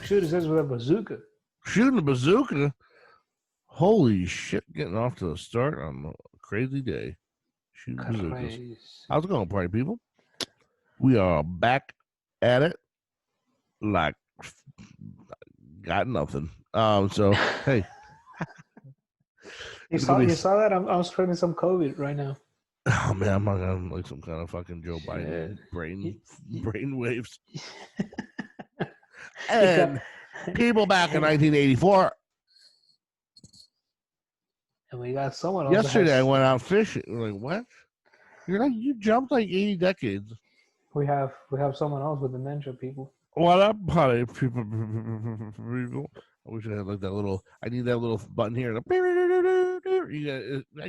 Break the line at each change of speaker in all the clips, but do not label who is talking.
Shoot, it says with a bazooka.
Shooting a bazooka. Holy shit! Getting off to a start on a crazy day. Shooting bazookas.
Crazy.
How's it going, party people? We are back at it. Like, got nothing. So hey,
You saw that? I'm spreading some COVID right now.
oh man, I'm not gonna like some kind of fucking Joe Biden
Shit.
brain waves.
You
And people back in 1984.
And we got someone else.
Yesterday, I went out fishing. We're like, what? You jumped like 80 decades.
We have someone else with dementia, people.
What up, party people? I wish I had like that little. I need that little button here. I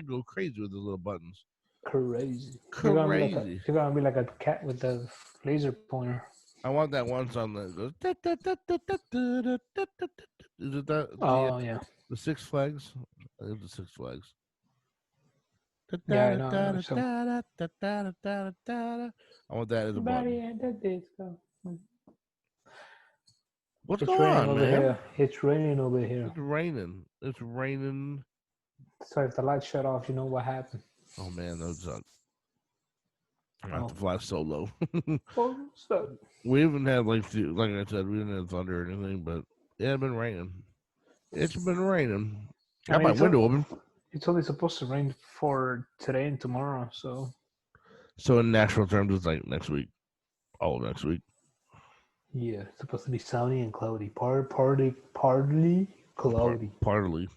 go crazy with the little buttons.
Crazy.
Crazy.
You're gonna be like a cat with the laser pointer.
I want that one song that goes. Is it that?
Oh yeah.
The Six Flags. I think the Six Flags.
Yeah, I know.
I want that as a button. What's
It's
going
raining
on,
over
man?
here. It's raining over here.
It's raining. It's raining.
So if the lights shut off, you know what happened.
Oh man, that sucks. I have to fly solo. We haven't had like I said, we didn't have thunder or anything, but yeah, it's been raining. It's been raining. Got my window open.
It's only supposed to rain for today and tomorrow, so.
So in natural terms, it's like next week, all of next week.
Yeah, it's supposed to be sunny and cloudy. Partly cloudy.
Partly.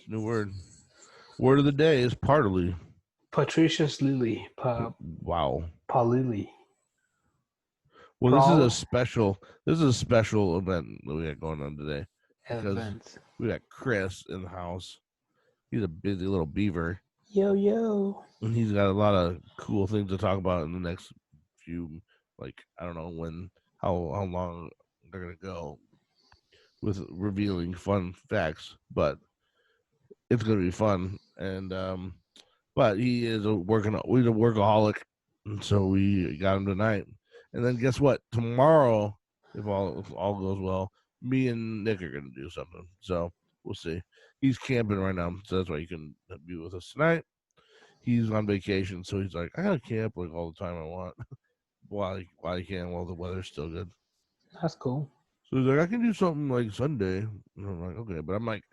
New word. Word of the day is partly.
Patricia's Lily.
Wow.
Palili.
Well, this is a special event that we got going on today. Because we got Chris in the house. He's a busy little beaver.
Yo.
And he's got a lot of cool things to talk about in the next few, like, I don't know how long they're going to go with revealing fun facts, but it's going to be fun. And, but he is he's a workaholic. And so we got him tonight. And then guess what? Tomorrow, if all goes well, me and Nick are going to do something. So we'll see. He's camping right now, so that's why he can be with us tonight. He's on vacation, so he's like, I got to camp like all the time I want while he can, while the weather's still good.
That's cool.
So he's like, I can do something like Sunday. And I'm like, okay. But I'm like,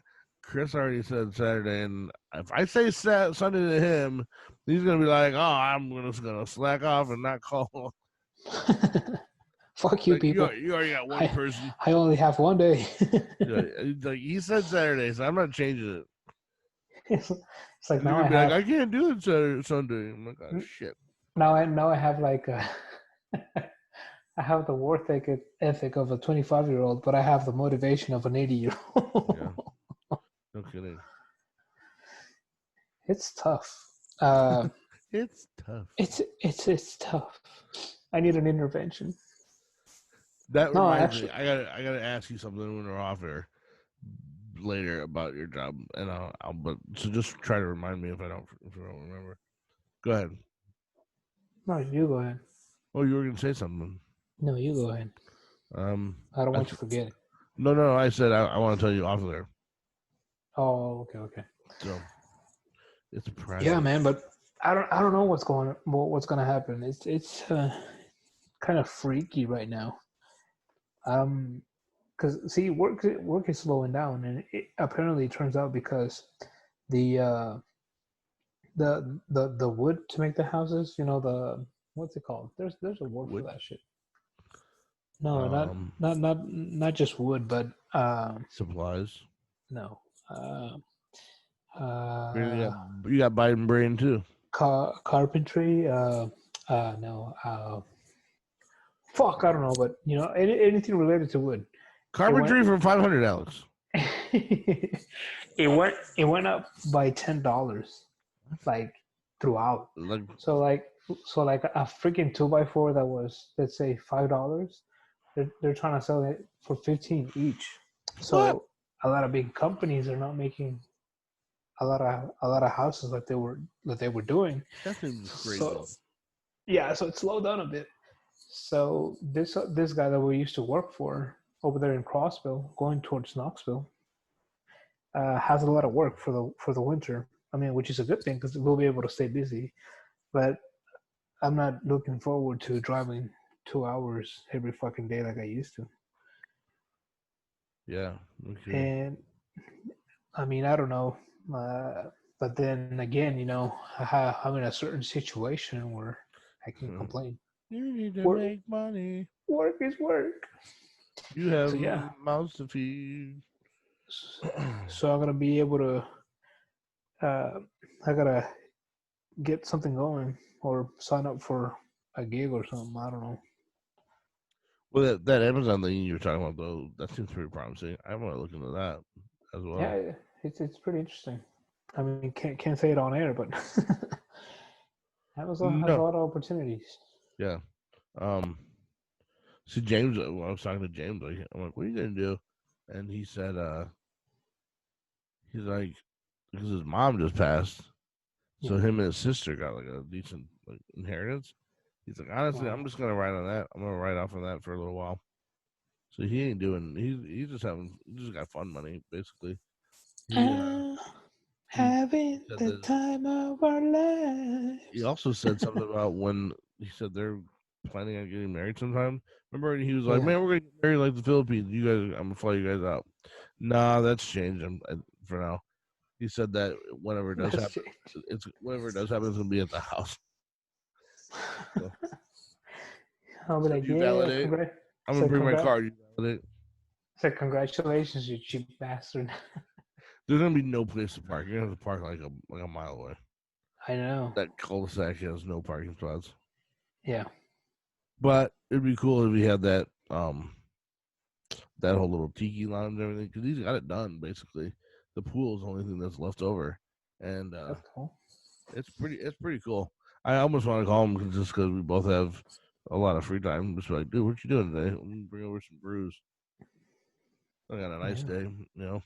Chris already said Saturday, and if I say Sunday to him, he's going to be like, oh, I'm just going to slack off and not call.
Fuck you, like, people.
You already got one person.
I only have one day.
Like he said Saturday, so I'm not changing it.
It's like now I
can't do it Sunday. I'm like, oh shit.
Now I have like I have the work ethic of a 25-year-old, but I have the motivation of an 80-year-old.
Yeah. No kidding.
It's tough.
It's tough.
It's tough. I need an intervention.
That reminds me. I gotta ask you something when we're off air later about your job, and so just try to remind me if I don't remember. Go ahead.
No, you go ahead.
Oh, you were gonna say something.
No, you go ahead. I don't want you to forget it.
No. I said I want to tell you off there.
Oh, okay.
So it's a private.
Yeah, man, but I don't know what's gonna happen. It's kind of freaky right now. Because see, work is slowing down, and it apparently turns out because the wood to make the houses, what's it called? There's a word for that shit. No, not just wood, but
supplies.
No.
You got Biden brain too.
Carpentry. No. Fuck, I don't know, but anything related to wood.
Carpentry for $500.
It went up by $10, like throughout. So like a freaking 2x4 that was, let's say, $5. They're trying to sell it for $15 each. So what? A lot of big companies are not making a lot of houses that they were doing.
That seems crazy.
So it slowed down a bit. So this guy that we used to work for over there in Crossville, going towards Knoxville, has a lot of work for the winter. I mean, which is a good thing because we'll be able to stay busy. But I'm not looking forward to driving 2 hours every fucking day like I used to.
Yeah. Okay.
And I mean, I don't know. But then again, I'm in a certain situation where I can complain.
You need to
Work,
make money.
work is work.
You have
So yeah.
mouths to feed.
So I'm gonna be able to. I gotta get something going or sign up for a gig or something. I don't know.
Well, that Amazon thing you were talking about, though, that seems pretty promising. I want to look into that as well.
Yeah, it's pretty interesting. I mean, can't say it on air, but Amazon has a lot of opportunities.
Yeah. See, James, when I was talking to James, I'm like, what are you going to do? And he said, he's like, because his mom just passed. So him and his sister got like a decent inheritance. He's like, honestly, I'm just going to write on that. I'm going to write off on that for a little while. So he ain't doing, he just got fun money, basically.
Having the time of our lives.
He also said something about when he said they're planning on getting married sometime. Remember, he was like, "Man, we're gonna get married like the Philippines. You guys, I'm gonna fly you guys out." Nah, that's changed for now. He said that whenever it does happen, it's gonna be at the house. So,
I'll be like,
you validate. I'm gonna bring my card. You validate.
Say congratulations, you cheap bastard.
There's gonna be no place to park. You're gonna have to park like a mile away.
I know.
That cul-de-sac has no parking spots.
Yeah.
But it'd be cool if we had that that whole little tiki lounge and everything, because he's got it done basically. The pool is the only thing that's left over, and
that's cool.
It's pretty cool. I almost want to call him just because we both have a lot of free time. Just like, dude, what you doing today? Let me bring over some brews. I got a nice day, you know.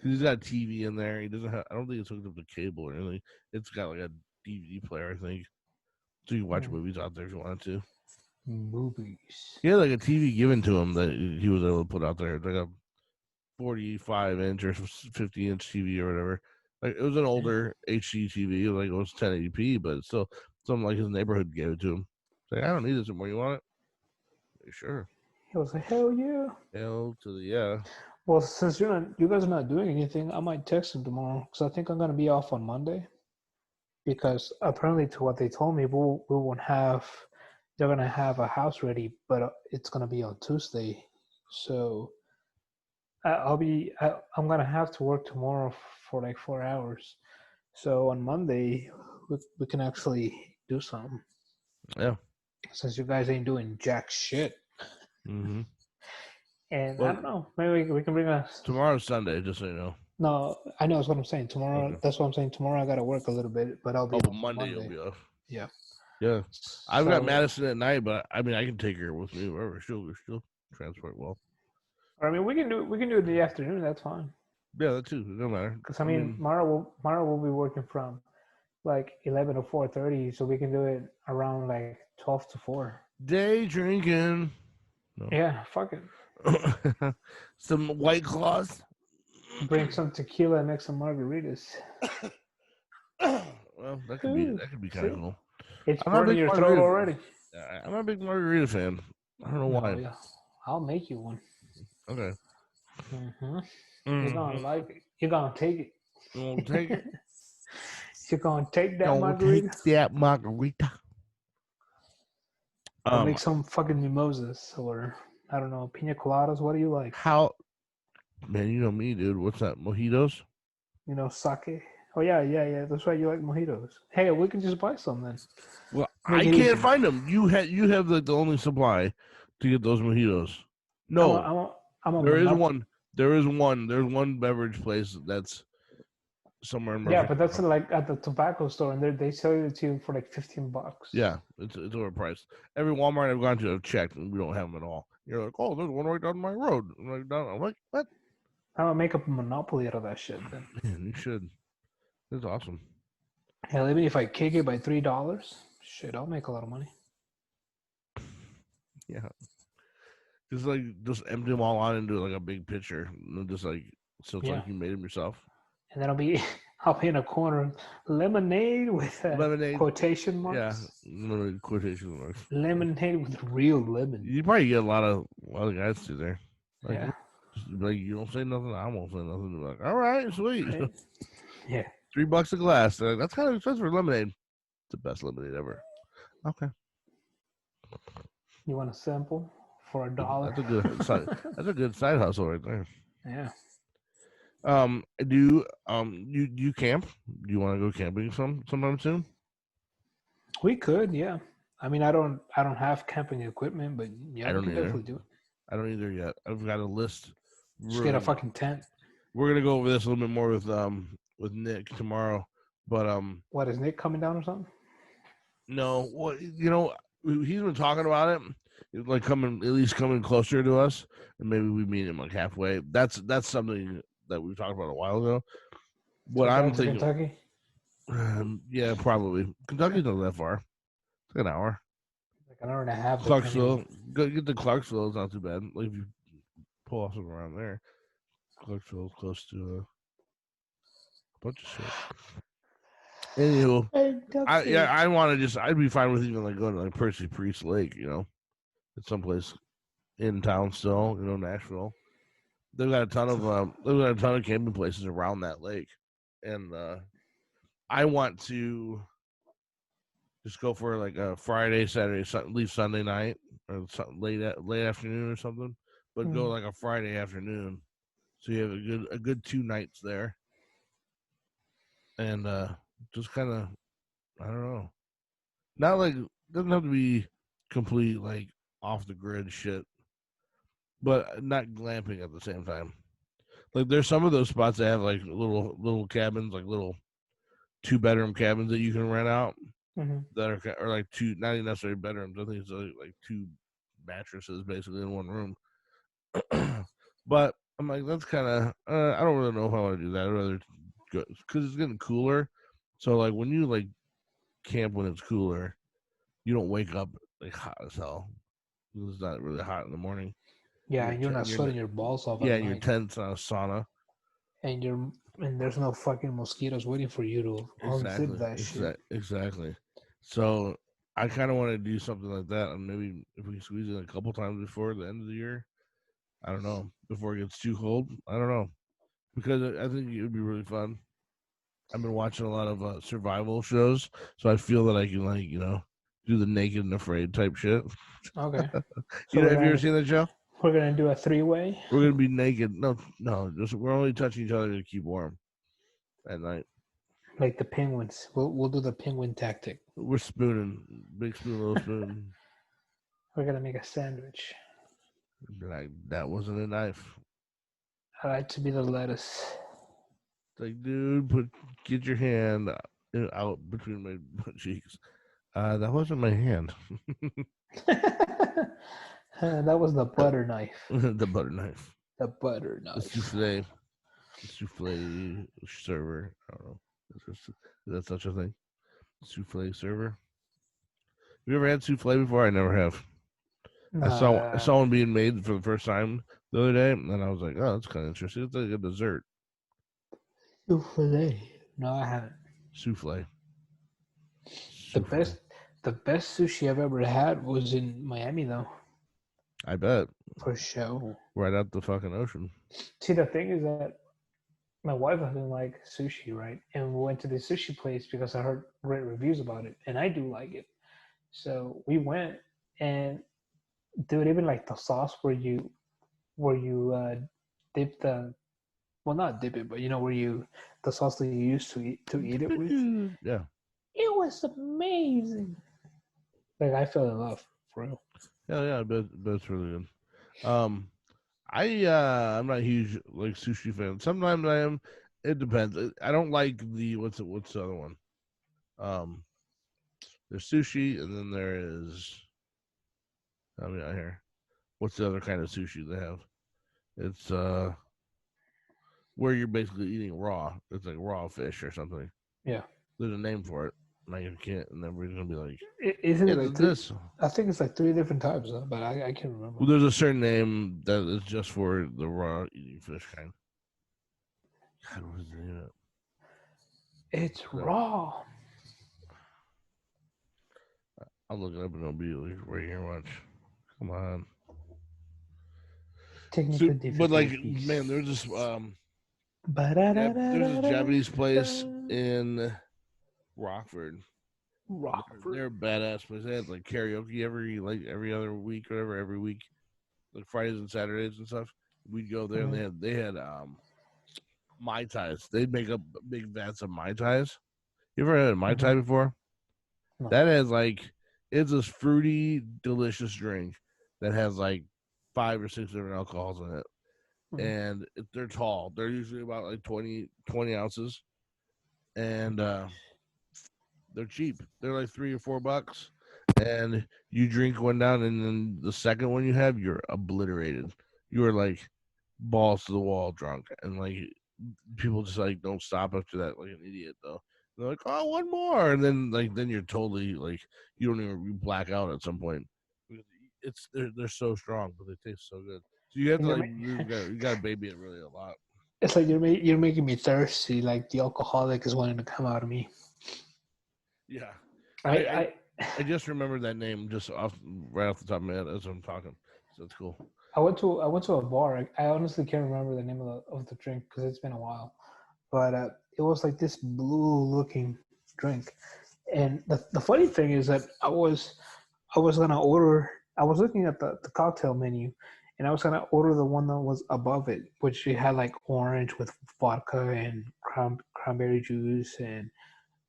He's got a TV in there. He doesn't have. I don't think it's hooked up to cable or anything. It's got like a DVD player, I think, so you can watch movies out there if you wanted to.
Movies.
He had like a TV given to him that he was able to put out there. It's like a 45-inch or 50-inch TV or whatever. Like it was an older HD TV, like it was 1080p, but it's still something like his neighborhood gave it to him. It's like, I don't need this anymore. You want it? Like, sure.
He was like, hell yeah.
Hell to the yeah.
Well, since you guys are not doing anything, I might text him tomorrow because I think I'm gonna be off on Monday. Because apparently, to what they told me, we won't have. They're gonna have a house ready, but it's gonna be on Tuesday. So I'm gonna have to work tomorrow for like 4 hours. So on Monday, we can actually do something.
Yeah.
Since you guys ain't doing jack shit.
Mm-hmm.
And I don't know. Maybe we can bring us.
Tomorrow's Sunday, just so you know.
No, I know. That's what I'm saying. Tomorrow. Okay. That's what I'm saying. Tomorrow I gotta work a little bit, but I'll be.
Monday you'll be off.
Yeah.
Yeah. I've got Madison at night, but I mean I can take her with me wherever. She'll transport well.
I mean we can do it in the afternoon. That's fine.
Yeah, that too. It don't matter.
Because I mean Mara will be working from like 11 to 4:30, so we can do it around like 12 to 4.
Day drinking.
No. Yeah, fuck it.
Some White Claws.
Bring some tequila and make some margaritas.
Well, that could be kind of cool.
It's burning your throat already.
I'm a big margarita fan. I don't know why.
Yeah. I'll make you one.
Okay.
Mm-hmm. You're gonna like it. You're gonna take it.
You won't take it?
You're gonna take that margarita?
Take that margarita.
I'll make some fucking mimosas or, I don't know, pina coladas. What do you like?
Man, you know me, dude. What's that? Mojitos?
You know, sake. Oh, yeah. That's right. You like mojitos. Hey, we can just buy some then.
Well, I can't find them. You have the only supply to get those mojitos. No, there is one. There's one beverage place that's somewhere in
Murphy. Yeah, but that's like at the tobacco store, and they sell it to you for like $15.
Yeah, it's overpriced. Every Walmart I've gone to, I've checked, and we don't have them at all. You're like, oh, there's one right down my road. I'm like, what?
I'm gonna make up a monopoly out of that shit then.
Man, you should. That's awesome.
Hell, even if I kick it by $3, shit, I'll make a lot of money.
Yeah. Just empty them all out into like a big pitcher, and just like so it's like you made them yourself.
And then I'll be in a corner, lemonade with
Lemonade,
quotation marks.
Yeah, lemonade quotation marks.
Lemonade with real lemon.
You probably get a lot of guys through there. Like,
Yeah.
Like you don't say nothing, I won't say nothing. Like, all right, sweet.
Right? Yeah.
$3 a glass. Like, that's kind of expensive for lemonade. It's the best lemonade ever. Okay.
You want a sample for $1?
That's a good side. That's a good side hustle right there.
Yeah.
Do you camp? Do you want to go camping sometime soon?
We could, yeah. I mean, I don't have camping equipment, but yeah,
I don't
we can
either.
definitely do it.
I don't either yet. I've got a list.
Just get a fucking tent.
We're gonna go over this a little bit more with Nick tomorrow. But
what, is Nick coming down or something?
No, well, he's been talking about it, like coming closer to us, and maybe we meet him like halfway. That's something that we talked about a while ago. What I'm thinking,
Kentucky?
Yeah, probably. Kentucky's not that far. It's like an hour.
Like an hour and a half.
Clarksville, go get to Clarksville. It's not too bad. Like if you pull off something around there, Clarksville's close to a bunch of shit. Anywho, I want to I'd be fine with even like going to like Percy Priest Lake, at someplace in town still, Nashville. They've got a ton of camping places around that lake, and I want to just go for like a Friday, Saturday, leave Sunday night or late afternoon or something, but go like a Friday afternoon, so you have a good 2 nights there, and just kind of, I don't know, not like, doesn't have to be complete like off the grid shit, but not glamping at the same time. Like there's some of those spots that have like little cabins, like little 2-bedroom cabins that you can rent out, that are like two, not even necessarily bedrooms. I think it's like 2 mattresses basically in one room. But I'm like, that's kind of, I don't really know if I want to do that. I'd rather go, because it's getting cooler. So like when you like camp when it's cooler, you don't wake up like hot as hell. It's not really hot in the morning.
Yeah, and you're not sweating your balls off.
Yeah, and your tent's on a sauna.
And there's no fucking mosquitoes waiting for you to unzip that shit.
Exactly. So I kind of want to do something like that, and maybe if we can squeeze in a couple times before the end of the year. I don't know, before it gets too cold. I don't know, because I think it would be really fun. I've been watching a lot of survival shows, so I feel that I can do the naked and afraid type shit.
Okay.
So have you ever seen that show?
We're gonna do a 3-way.
We're gonna be naked. No, just we're only touching each other to keep warm at night.
Like the penguins. We'll do the penguin tactic.
We're spooning, big spoon, little spoon.
We're gonna make a sandwich.
Like that wasn't a knife.
I like to be the lettuce.
Like, dude, get your hand out between my butt cheeks. That wasn't my hand.
That was the butter knife.
The butter knife.
The butter knife.
The souffle server. I don't know. Is that such a thing? Souffle server. Have you ever had souffle before? I never have. I saw one being made for the first time the other day, and I was like, "Oh, that's kind of interesting. It's like a dessert."
Souffle. No, I haven't.
Souffle.
The best sushi I've ever had was in Miami, though.
I bet.
For sure.
Right out the fucking ocean.
See, the thing is that my wife doesn't like sushi, right? And we went to the sushi place because I heard great reviews about it, and I do like it. So we went, and dude, even like the sauce where you dip the, well, not dip it, but where the sauce that you use to eat it with.
Yeah.
It was amazing. Like I fell in love, for real.
Yeah, I bet it's really good. I'm not a huge like sushi fan. Sometimes I am. It depends. I don't like the what's the other one? There's sushi, and then there is. I mean, out here. What's the other kind of sushi they have? It's where you're basically eating raw. It's like raw fish or something.
Yeah.
There's a name for it. Like you can't, and everybody's gonna be like,
Isn't
"Yeah,
it like
this."
I think it's like 3 different types, but I can't remember.
Well, there's a certain name that is just for the raw eating fish kind. God, what is the name of it?
It's raw.
I'll look it up and it'll be like right here. Watch. Come on. So,
Technical
but like,
difficulties.
man, there's this Japanese place in Rockford. They're a badass place. They had like karaoke every other week, whatever, every week, like Fridays and Saturdays and stuff. We'd go there and they had Mai Tais. They'd make up big vats of Mai Tais. You ever had a Mai Tai before? No. That is like, it's this fruity, delicious drink that has like 5 or 6 different alcohols in it. And they're tall. They're usually about like 20 ounces. And they're cheap. They're like $3 or $4. And you drink one down, and then the second one you have, you're obliterated. You're like balls to the wall drunk. And like people just like don't stop after that, like an idiot though. They're like, oh, one more, and then you're totally like, you don't even, you black out at some point. It's they're so strong, but they taste so good. So you have to like you got to baby it really a lot.
It's like you're making me thirsty. Like the alcoholic is wanting to come out of me.
Yeah, I just remembered that name just right off the top of my head as I'm talking. So it's cool.
I went to a bar. I honestly can't remember the name of the drink because it's been a while, but it was like this blue looking drink. And the funny thing is that I was gonna order. I was looking at the cocktail menu, and I was gonna order the one that was above it, which it had like orange with vodka and cranberry juice and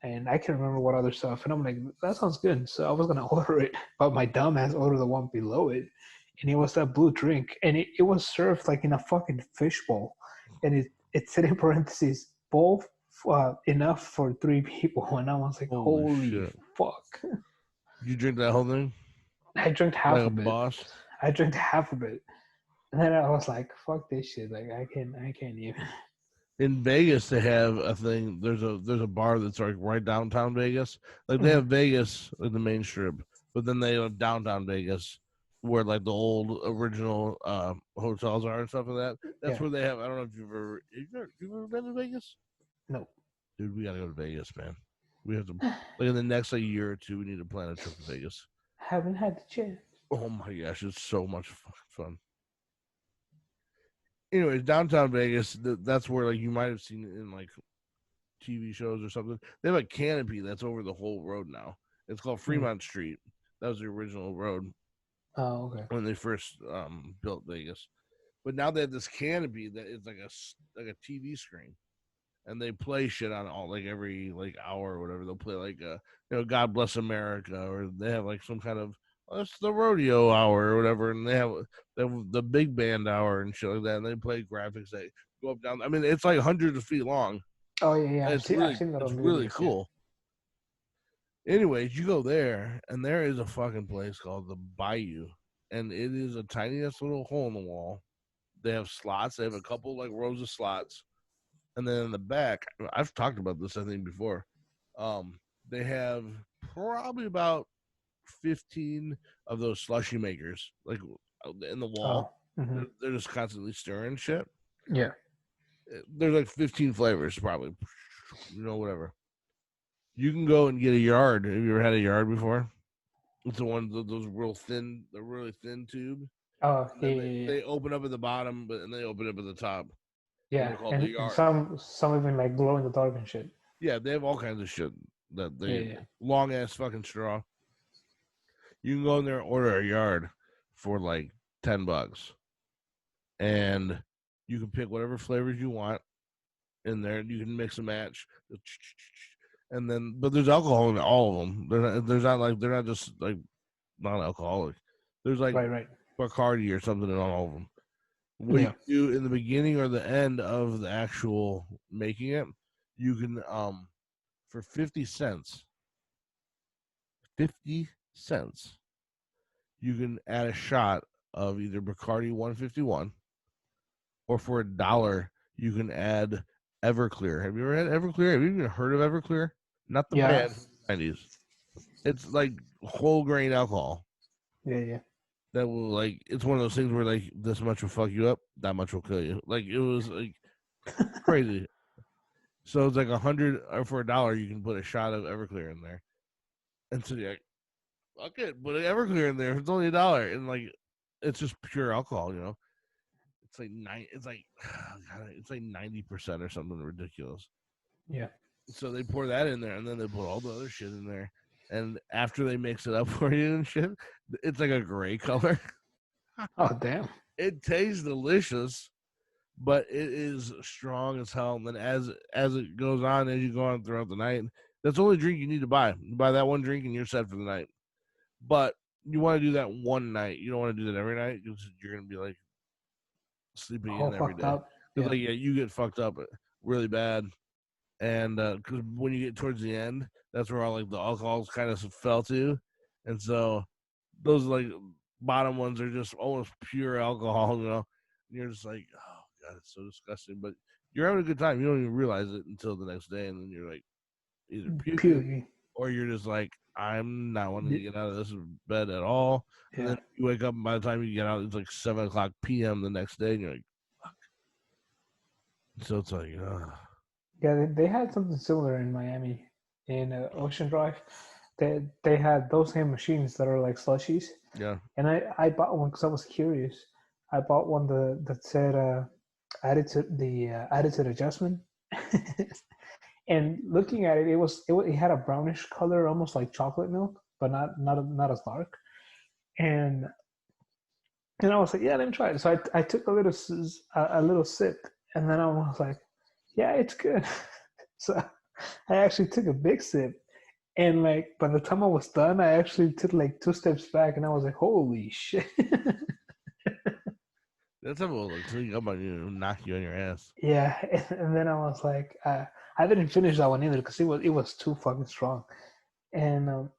I can't remember what other stuff. And I'm like, that sounds good. So I was gonna order it, but my dumbass ordered the one below it, and it was that blue drink, and it was served like in a fucking fishbowl, and it said in parentheses, both enough for 3 people, and I was like, holy fuck!
You drink that whole thing?
I drank half
like
of it.
Boss?
I drank half of it, and then I was like, fuck this shit! Like I can't even.
In Vegas, they have a thing. There's a bar that's like right downtown Vegas. Like they have Vegas, like the main strip, but then they have downtown Vegas, where like the old original hotels are and stuff like that. That's where they have. I don't know if you've ever been to Vegas?
No.
Dude, we gotta go to Vegas, man. We have to, like in the next like year or two, we need to plan a trip to Vegas.
Haven't had the chance.
Oh my gosh, it's so much fun. Anyways, downtown Vegas, that's where like you might have seen it in like TV shows or something. They have a canopy that's over the whole road now. It's called Fremont Street. That was the original road.
Oh, okay.
When they first built Vegas, but now they have this canopy that is like a TV screen, and they play shit on all like every like hour or whatever. They'll play like God Bless America, or they have like some kind of, it's the rodeo hour or whatever, and they have the big band hour and shit like that, and they play graphics that go up down. I mean, it's like hundreds of feet long.
Oh yeah,
it's really cool. Anyways, you go there, and there is a fucking place called the Bayou, and it is a tiniest little hole in the wall. They have slots. They have a couple like rows of slots, and then in the back, I've talked about this I think before. They have probably about 15 of those slushy makers, like in the wall. They're just constantly stirring shit.
Yeah.
There's like 15 flavors, probably. Whatever. You can go and get a yard. Have you ever had a yard before? It's the one those really thin tube.
Oh,
they open up at the bottom, and they open up at the top.
Yeah, and some even like glow in the dark and shit.
Yeah, they have all kinds of shit that they long ass fucking straw. You can go in there and order a yard for like $10, and you can pick whatever flavors you want in there. You can mix and match, and then but there's alcohol in all of them. They're not just like non-alcoholic. There's like Bacardi or something in all of them. What you do in the beginning or the end of the actual making it, you can for 50 cents, you can add a shot of either Bacardi 151, or for $1 you can add Everclear. Have you ever had Everclear? Have you even heard of Everclear? Not the brand. 90s. It's like whole grain alcohol.
Yeah.
That will like it's one of those things where like this much will fuck you up, that much will kill you. Like it was like crazy. So it's like 100 or for $1 you can put a shot of Everclear in there. And so you're like, fuck it, put an Everclear in there. It's only $1. And like it's just pure alcohol, you know. It's like it's like 90% or something ridiculous.
Yeah.
So they pour that in there and then they put all the other shit in there. And after they mix it up for you and shit, it's like a gray color.
Oh damn.
It tastes delicious, but it is strong as hell. And then as it goes on, as you go on throughout the night, that's the only drink you need to buy. You buy that one drink and you're set for the night. But you want to do that one night. You don't want to do that every night because you're gonna be like sleeping in every day.
Yeah.
Like you get fucked up really bad, and because when you get towards the end, that's where all like the alcohols kind of fell to, and so those like bottom ones are just almost pure alcohol, you know. And you're just like, oh god, it's so disgusting. But you're having a good time. You don't even realize it until the next day, and then you're like either puking or you're just like, I'm not wanting to get out of this bed at all. Yeah. And then you wake up, and by the time you get out, it's like 7:00 p.m. the next day, and you're like, fuck. So it's like,
yeah, they had something similar in Miami, in Ocean Drive. They had those same machines that are like slushies.
Yeah.
And I bought one because I was curious. I bought one that said attitude adjustment. And looking at it, it had a brownish color, almost like chocolate milk, but not as dark. And I was like, yeah, let me try it. So I took a little sip, and then I was like, yeah, it's good. So I actually took a big sip, and like by the time I was done, I actually took like 2 steps back, and I was like, holy shit.
That's a little like up on you, knock you on your ass.
Yeah, and then I was like, I didn't finish that one either because it was too fucking strong, and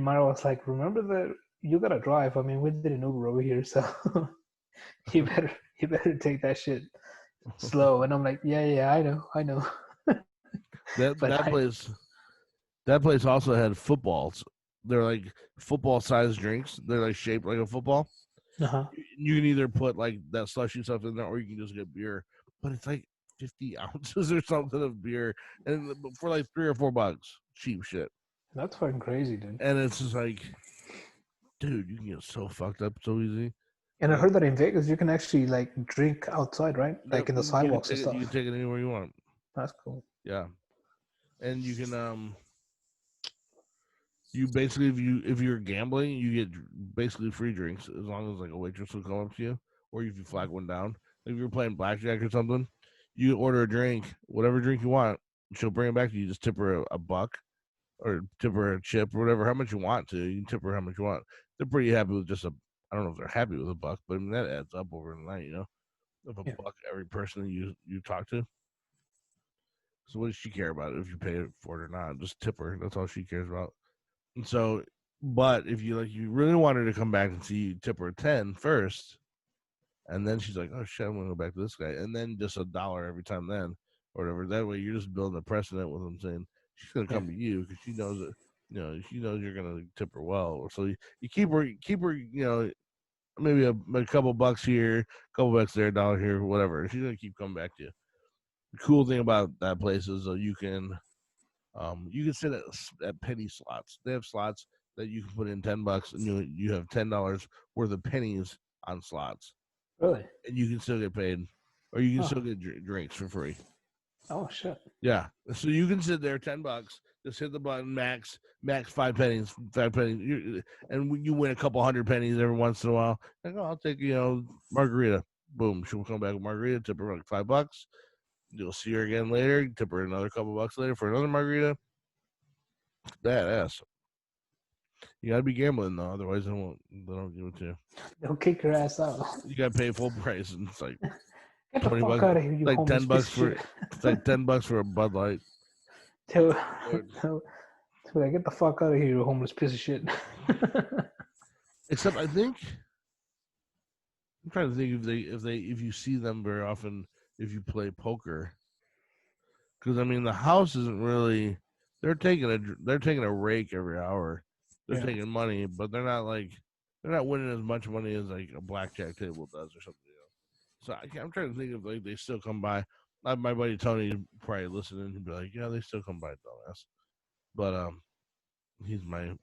Mara was like, remember that you gotta drive. I mean, we did an Uber over here, so you better take that shit slow. And I'm like, yeah, I know.
That place also had footballs. They're like football sized drinks. They're like shaped like a football.
Uh-huh.
You can either put like that slushy stuff in there, or you can just get beer. But it's like 50 ounces or something of beer, and for like $3 or $4, cheap shit.
That's fucking crazy, dude.
And it's just like, dude, you can get so fucked up so easy.
And I heard that in Vegas you can actually like drink outside, right? Like in the sidewalks and stuff.
You can take it anywhere you want.
That's cool.
Yeah, and you can you basically if you're gambling, you get basically free drinks as long as like a waitress will come up to you, or if you flag one down. Like if you're playing blackjack or something, you order a drink, whatever drink you want, she'll bring it back to you. Just tip her a buck, or tip her a chip, or whatever, how much you want to. You can tip her how much you want. They're pretty happy with just I don't know if they're happy with a buck, but I mean that adds up over the night, you know, of a buck every person you talk to. So what does she care about if you pay for it or not? Just tip her. That's all she cares about. And so, but if you really want her to come back and see you, tip her 10 first, and then she's like, oh shit, I'm gonna go back to this guy, and then just $1 every time then, or whatever. That way, you're just building a precedent with them, saying she's gonna come to you because she knows that, you know, she knows you're gonna tip her well. So you keep her, you know, maybe a couple bucks here, a couple bucks there, $1 here, whatever. She's gonna keep coming back to you. The cool thing about that place is you can sit at penny slots. They have slots that you can put in $10, and you have $10 worth of pennies on slots.
Really?
And you can still get paid, or you can still get drinks for free.
Oh shit!
Yeah, so you can sit there, $10, just hit the button, max 5 pennies, and you win a couple hundred pennies every once in a while. Like, oh, I'll take margarita. Boom, she'll come back with margarita, tip her like $5. You'll see her again later. Tip her another couple bucks later for another margarita. Badass. You gotta be gambling though, otherwise they don't give it to you.
They'll kick your ass out.
You gotta pay full price, and it's like
get the fuck out of here, you
like
$10
for it's like $10 for a Bud Light.
Like, get the fuck out of here, you homeless piece of shit.
Except I think I'm trying to think if you see them very often if you play poker, because I mean the house isn't really they're taking a rake every hour. They're taking money, but they're not winning as much money as like a blackjack table does or something. So I'm trying to think of like they still come by. My buddy Tony probably listening. He'd be like, yeah, they still come by, dumbass. But he's my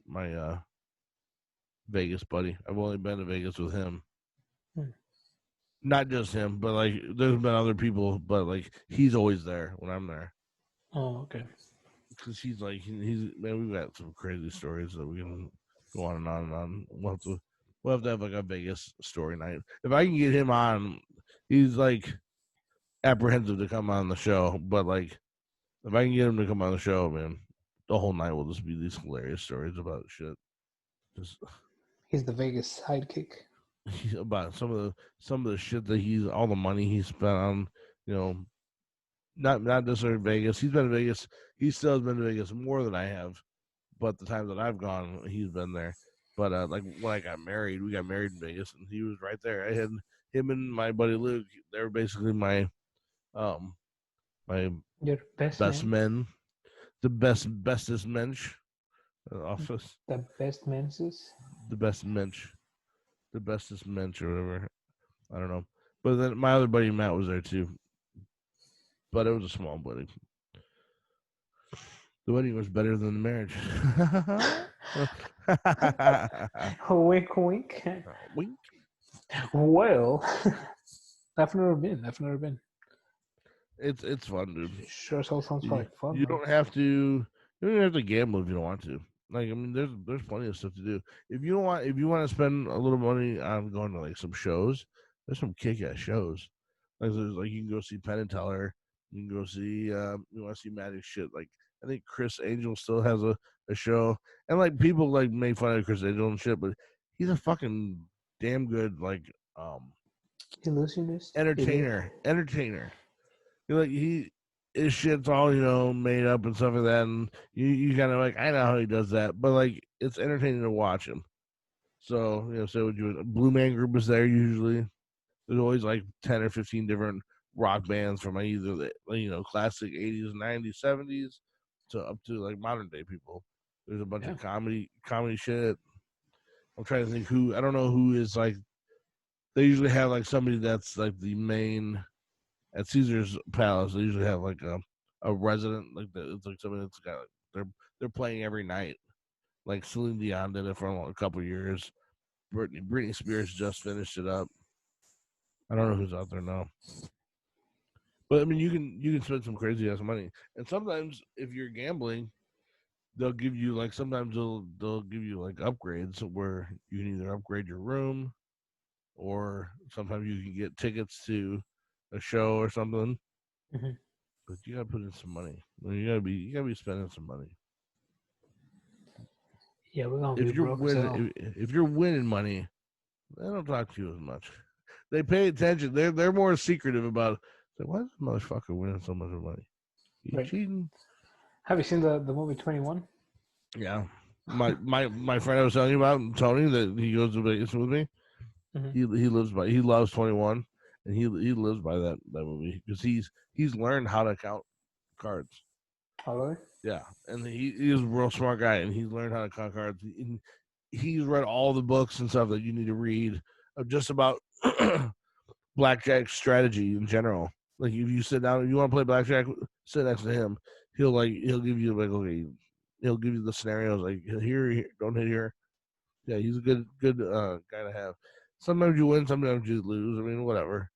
Vegas buddy. I've only been to Vegas with him. Not just him, but like there's been other people, but like he's always there when I'm there.
Oh, okay.
Because he's man, we've got some crazy stories that we can go on and on and on. We'll have to have like a Vegas story night. If I can get him on, he's like apprehensive to come on the show, but like if I can get him to come on the show, man, the whole night will just be these hilarious stories about shit.
He's the Vegas sidekick.
About some of the shit that all the money he spent on, not necessarily Vegas. He's been to Vegas. He still has been to Vegas more than I have, but the times that I've gone, he's been there. But like when I got married, we got married in Vegas, and he was right there. I had him and my buddy Luke. They were basically my
your best
men, the bestest mensch office.
The best menses.
The best mensch, the bestest mensch, or whatever. I don't know. But then my other buddy Matt was there too. But it was a small wedding. The wedding was better than the marriage.
Wink, wink.
Wink.
Well, I've never been.
It's fun, dude.
Sure, sounds like fun.
You don't have to. You don't have to gamble if you don't want to. Like, I mean, there's plenty of stuff to do. If you want to spend a little money on going to like some shows, there's some kick-ass shows. Like you can go see Penn and Teller. You can go see. You want to see Magic shit. Like I think Chris Angel still has a show, and like people like make fun of Chris Angel and shit, but he's a fucking damn good like
illusionist,
entertainer. Like his shit's all made up and stuff like that, and you kind of like I know how he does that, but like it's entertaining to watch him. So so would you? Blue Man Group is there usually. There's always like 10 or 15 different rock bands from either the classic 80s, 90s, 70s to up to like modern day people. There's a bunch of comedy shit. I'm trying to think I don't know who is like. They usually have like somebody that's like the main at Caesar's Palace. They usually have like a resident like that. It's like somebody that's got they're playing every night. Like Celine Dion did it for a couple of years. Britney Spears just finished it up. I don't know who's out there now. But I mean, you can spend some crazy ass money, and sometimes if you're gambling, they'll give you like sometimes they'll give you like upgrades where you can either upgrade your room, or sometimes you can get tickets to a show or something.
Mm-hmm.
But you gotta put in some money. You gotta be spending some money.
Yeah, we're gonna be broke.
If you're winning money, they don't talk to you as much. They pay attention. They're more secretive about. Like, why is this motherfucker winning so much money? You cheating?
Have you seen the movie 21?
Yeah, my friend I was telling you about, Tony, that he goes to Vegas with me. Mm-hmm. He loves 21, and he lives by that movie because he's learned how to count cards.
Oh, really?
Yeah, and he's a real smart guy, and he's learned how to count cards. He's read all the books and stuff that you need to read just about blackjack strategy in general. Like if you sit down, if you want to play blackjack, sit next to him. He'll give you like okay, he'll give you the scenarios like here, don't hit here. Yeah, he's a good guy to have. Sometimes you win, sometimes you lose. I mean, whatever.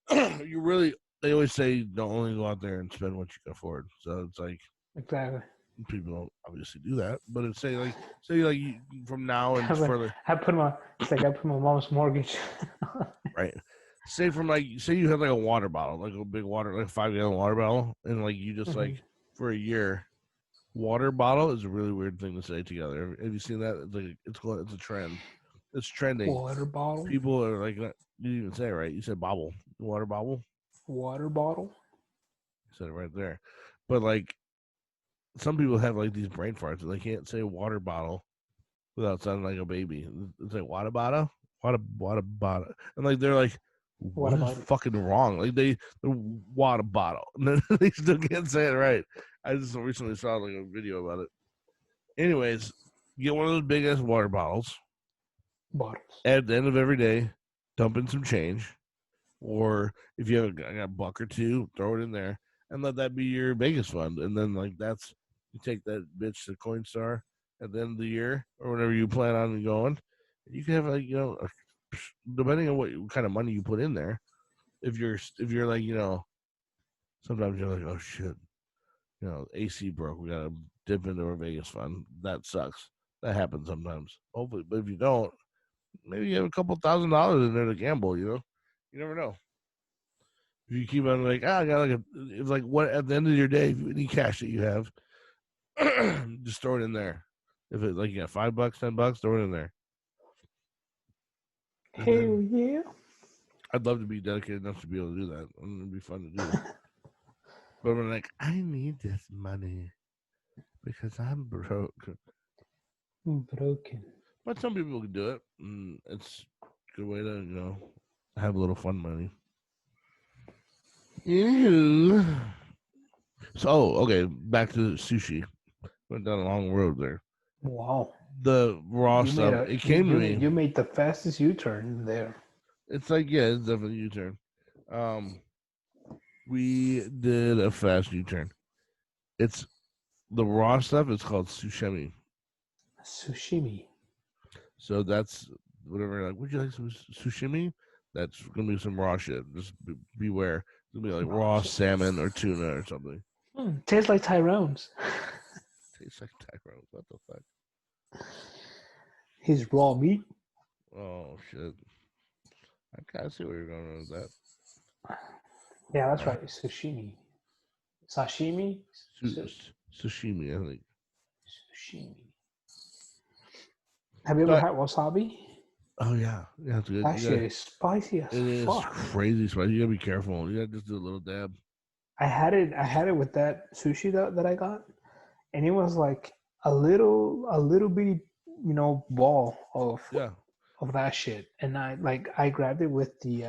They always say don't only go out there and spend what you can afford. So it's like
exactly.
People don't obviously do that, but it's say from now and further.
I put my mom's mortgage.
Right. Say you have like a water bottle, like a big water, like a 5-gallon water bottle, and like you just like for a year, water bottle is a really weird thing to say together. Have you seen that? It's like it's a trend. It's trending.
Water bottle.
People are like, you didn't even say it right. You said bobble. Water bottle.
Water bottle.
You said it right there. But like, some people have like these brain farts and they can't say water bottle without sounding like a baby. It's like water bottle, water bottle, and like they're like,
What
what is
about it?
fucking wrong? Like they're water bottle. They still can't say it right. I just recently saw like a video about it. Anyways, get one of those big ass water bottles.
Bottles.
At the end of every day, dump in some change. Or if you have a buck or two, throw it in there and let that be your Vegas fund. And then like that's you take that bitch to Coinstar at the end of the year or whenever you plan on going. You can have like depending on what kind of money you put in there. If you're like sometimes you're like, oh shit, AC broke, we gotta dip into our Vegas fund. That sucks. That happens sometimes. Hopefully, but if you don't, maybe you have a couple $1,000s in there to gamble. You never know. If you keep on like, I got it's like what at the end of your day, if any cash that you have, just throw it in there. If it's like you got $5, $10, throw it in there.
Hell yeah!
I'd love to be dedicated enough to be able to do that. It'd be fun to do. But I'm like, I need this money because I'm broke.
I'm broken.
But some people can do it. And it's a good way to, have a little fun money. Anywho. So, okay, back to sushi. Went down a long road there.
Wow.
The raw stuff, it came to me.
You made the fastest U-turn there.
It's like, yeah, it's definitely a U-turn. We did a fast U-turn. It's the raw stuff. It's called sushimi.
Sushimi.
So that's whatever. Like, would you like some sushimi? That's gonna be some raw shit. Just beware. It's gonna be like raw salmon or tuna or something.
Tastes like Tyrone's.
Tastes like Tyrone's. What the fuck?
His raw meat.
Oh shit! I can't see where you're going with that.
Yeah, that's right. Sushimi. Sashimi?
Sashimi, I think.
Sushimi. Have you ever had wasabi?
Oh yeah, it's good.
That shit is spicy as fuck. It is
crazy spicy. You gotta be careful. You gotta just do a little dab.
I had it with that sushi that I got, and it was like a little bitty, ball of that shit, and I grabbed it with the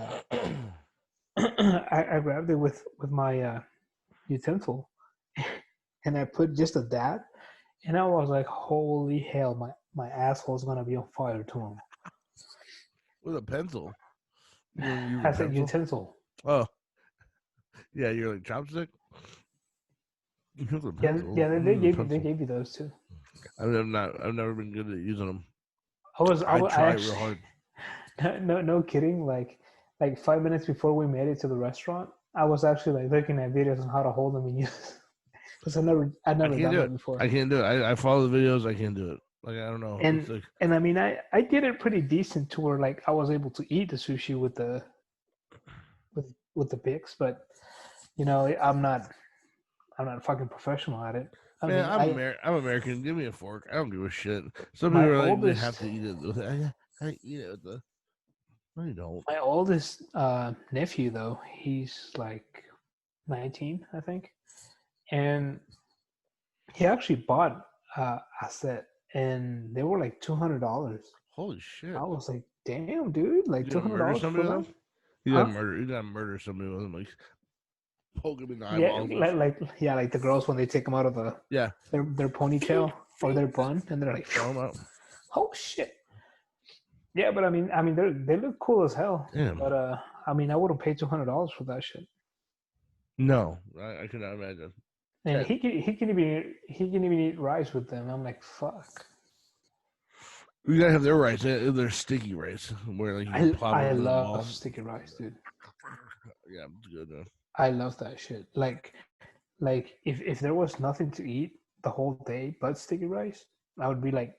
I grabbed it with my utensil, and I put just a dab, and I was like, holy hell, my asshole's gonna be on fire tomorrow.
With a pencil.
I said utensil.
Oh, yeah, you're like chopstick.
Yeah, they gave you those too.
I've never been good at using them.
I
try real hard.
No kidding. Like 5 minutes before we made it to the restaurant, I was actually like looking at videos on how to hold them and use. Because I've never done it before.
I can't do it. I follow the videos. I can't do it. Like I don't know.
And I mean I did it pretty decent to where like I was able to eat the sushi with the picks, but I'm not a fucking professional at it.
I'm American. Give me a fork. I don't give a shit. Some people are like, they have to eat it with it. I eat it with the. No, you don't.
My oldest nephew, though, he's like 19, I think, and he actually bought a set, and they were like $200.
Holy shit!
I was like, damn, dude, like $200 for that.
You gotta murder. You gotta murder somebody with them, like poke him in the eyeballs.
Like the girls when they take them out of their ponytail or their bun, and they're like,
throw them out.
Oh shit! Yeah, but I mean, they look cool as hell.
Yeah.
But I mean, I wouldn't pay $200 for that shit.
No, I could not imagine.
And he can even eat rice with them. I'm like, fuck.
You gotta have their rice. They're sticky rice. Where like
I love sticky rice, dude.
Yeah, it's good.
I love that shit. Like if there was nothing to eat the whole day but sticky rice, I would be like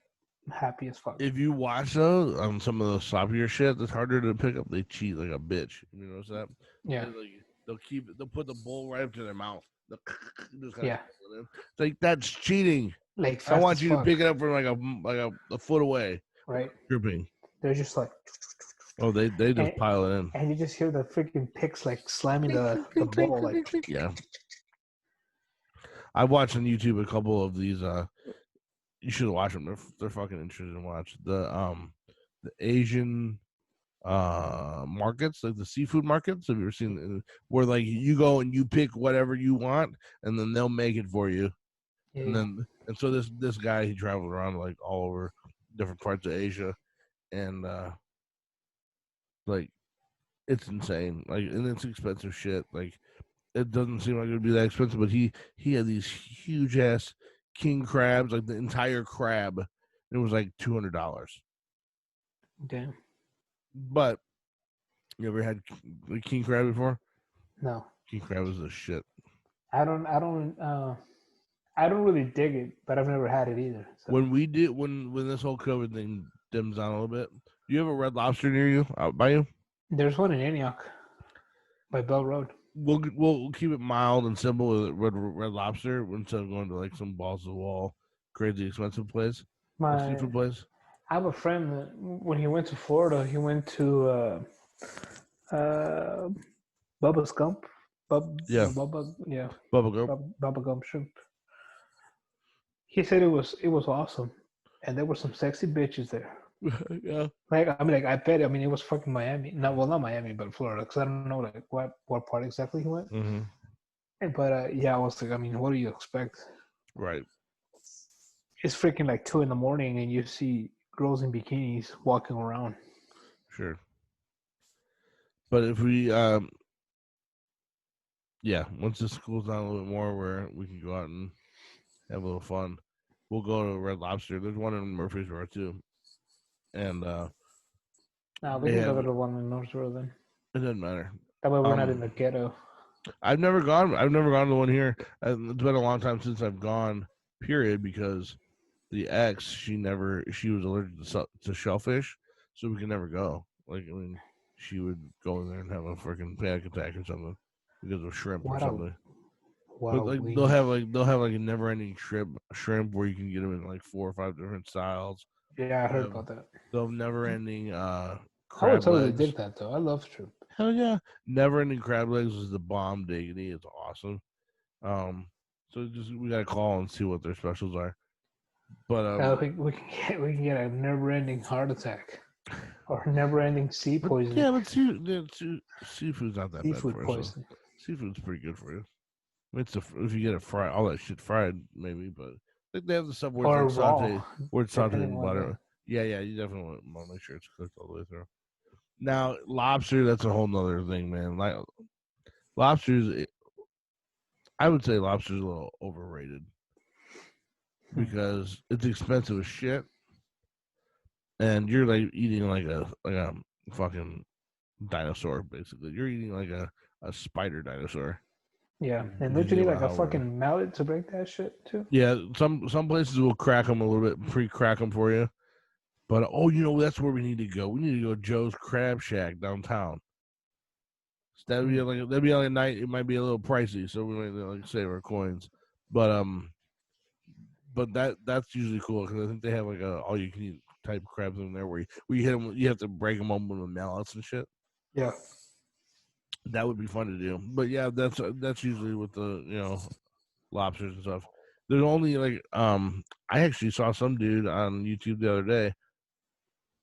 happy as fuck.
If you watch those some of those sloppier shit that's harder to pick up, they cheat like a bitch. You notice that?
Yeah.
They'll put the bowl right up to their mouth.
Yeah.
It's like that's cheating.
Like
I want you to pick it up from like a foot away.
Right.
Dripping.
They're just like.
Oh, they just pile it in.
And you just hear the freaking picks like slamming the bowl like.
Yeah. I watched on YouTube a couple of these. You should watch them. They're fucking interesting to watch. The Asian markets, like the seafood markets. Have you ever seen where like you go and you pick whatever you want and then they'll make it for you?
Yeah.
And so this guy, he traveled around like all over different parts of Asia, and like it's insane. Like, and it's expensive shit. Like, it doesn't seem like it would be that expensive, but he had these huge ass king crabs, like the entire crab. It was like $200.
Damn.
But you ever had king crab before?
No.
King crab is the shit.
I don't really dig it, but I've never had it either. So.
When this whole COVID thing dims down a little bit, do you have a Red Lobster near you, out by you?
There's one in Antioch by Bell Road.
We'll keep it mild and simple with Red Lobster instead of going to like some balls to the wall, crazy expensive place, seafood place.
I have a friend that when he went to Florida, he went to Bubba's Gump. Bubba Gump Shrimp. He said it was awesome, and there were some sexy bitches there.
Yeah.
Like I bet. I mean, it was fucking Miami. Not Miami, but Florida, because I don't know like what part exactly he went.
Mm-hmm.
But yeah, I was like, I mean, what do you expect?
Right.
It's freaking like 2 a.m, and you see girls in bikinis walking around.
Sure. But if we, once this cools down a little bit more, where we can go out and have a little fun, we'll go to Red Lobster. There's one in Murfreesboro too, and
we can go to the one in Northborough then.
It doesn't matter.
That way we're not in the ghetto.
I've never gone to the one here. It's been a long time since I've gone. Period, because the ex, she was allergic to shellfish, so we could never go. Like, I mean, she would go in there and have a freaking panic attack or something because of shrimp or something. But like they'll have like a never-ending shrimp where you can get them in like 4 or 5 different styles.
Yeah, I heard about that.
They'll never-ending
crab I would totally dig that though. I love shrimp.
Hell yeah, never-ending crab legs is the bomb diggity. It's awesome. So we gotta call and see what their specials are. But
we can get a never-ending heart attack or never-ending sea poisoning.
Yeah, but seafood's not that bad for you. So seafood's pretty good for you. It's if you get it fried, all that shit fried, maybe. But I think they have the stuff where it's like sauteed, where it's sauteed in butter. Yeah, you definitely want to make sure it's cooked all the way through. Now, lobster, that's a whole nother thing, man. Like lobsters, I would say lobster's a little overrated because it's expensive as shit, and you're like eating like a fucking dinosaur. Basically, you're eating like a spider dinosaur.
Yeah, and don't you need like a fucking mallet to break that shit too?
Yeah, some places will crack them a little bit, pre-crack them for you. But that's where we need to go. We need to go to Joe's Crab Shack downtown. So that'd be like a night. It might be a little pricey, so we might like save our coins. But that's usually cool because I think they have like a all you can eat type of crabs in there where you hit them. You have to break them open with mallets and shit.
Yeah.
That would be fun to do, but yeah, that's usually with the lobsters and stuff. There's only like I actually saw some dude on YouTube the other day.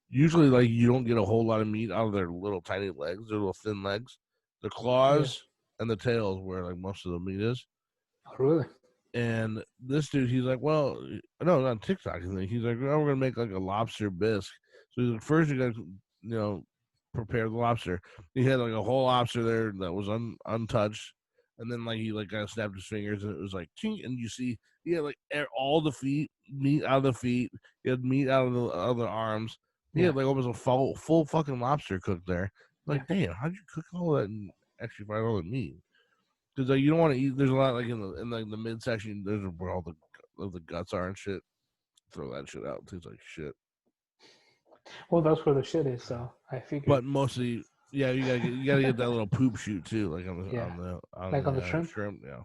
Usually, like you don't get a whole lot of meat out of their little tiny legs, their little thin legs, the claws and the tails where like most of the meat is.
Oh, really?
And this dude, he's like, well, no, not TikTok. He's like, oh, we're gonna make like a lobster bisque. So he's like, first you gotta prepare the lobster. He had like a whole lobster there that was untouched, and then like he like kind of snapped his fingers and it was like ching, and you see he had like all the meat out of the feet, he had meat out of the other arms. He had like almost a full fucking lobster cooked there. Like, damn, how'd you cook all that and actually find all the meat? Because like you don't want to eat. There's a lot like in the midsection. There's where all the guts are and shit. Throw that shit out. It tastes like shit.
Well, that's where the shit is, so I figured.
But mostly, yeah, you gotta get that little poop shoot too, like on the shrimp. Yeah,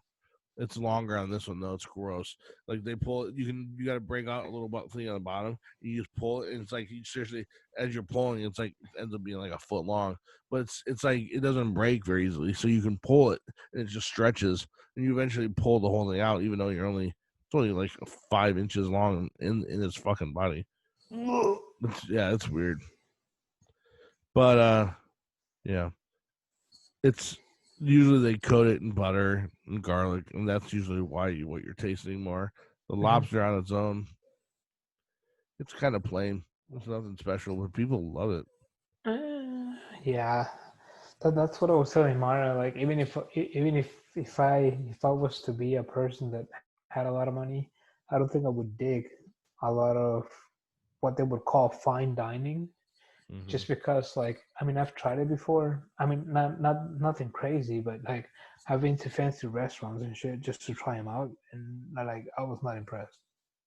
it's longer on this one though. It's gross. Like they pull it, you gotta break out a little thing on the bottom. You just pull it, and it's like you seriously, as you're pulling, it's like it ends up being like a foot long. But it's like it doesn't break very easily, so you can pull it, and it just stretches, and you eventually pull the whole thing out, even though it's only like 5 inches long in its fucking body. It's weird. But yeah, it's usually they coat it in butter and garlic, and that's usually what you're tasting more. The lobster on its own, it's kind of plain. It's nothing special, but people love it.
Yeah, that's what I was telling Mara. Like if I was to be a person that had a lot of money, I don't think I would dig a lot of what they would call fine dining, just because like I mean I've tried it before. I mean not nothing crazy, but like I've been to fancy restaurants and shit just to try them out, and like I was not impressed.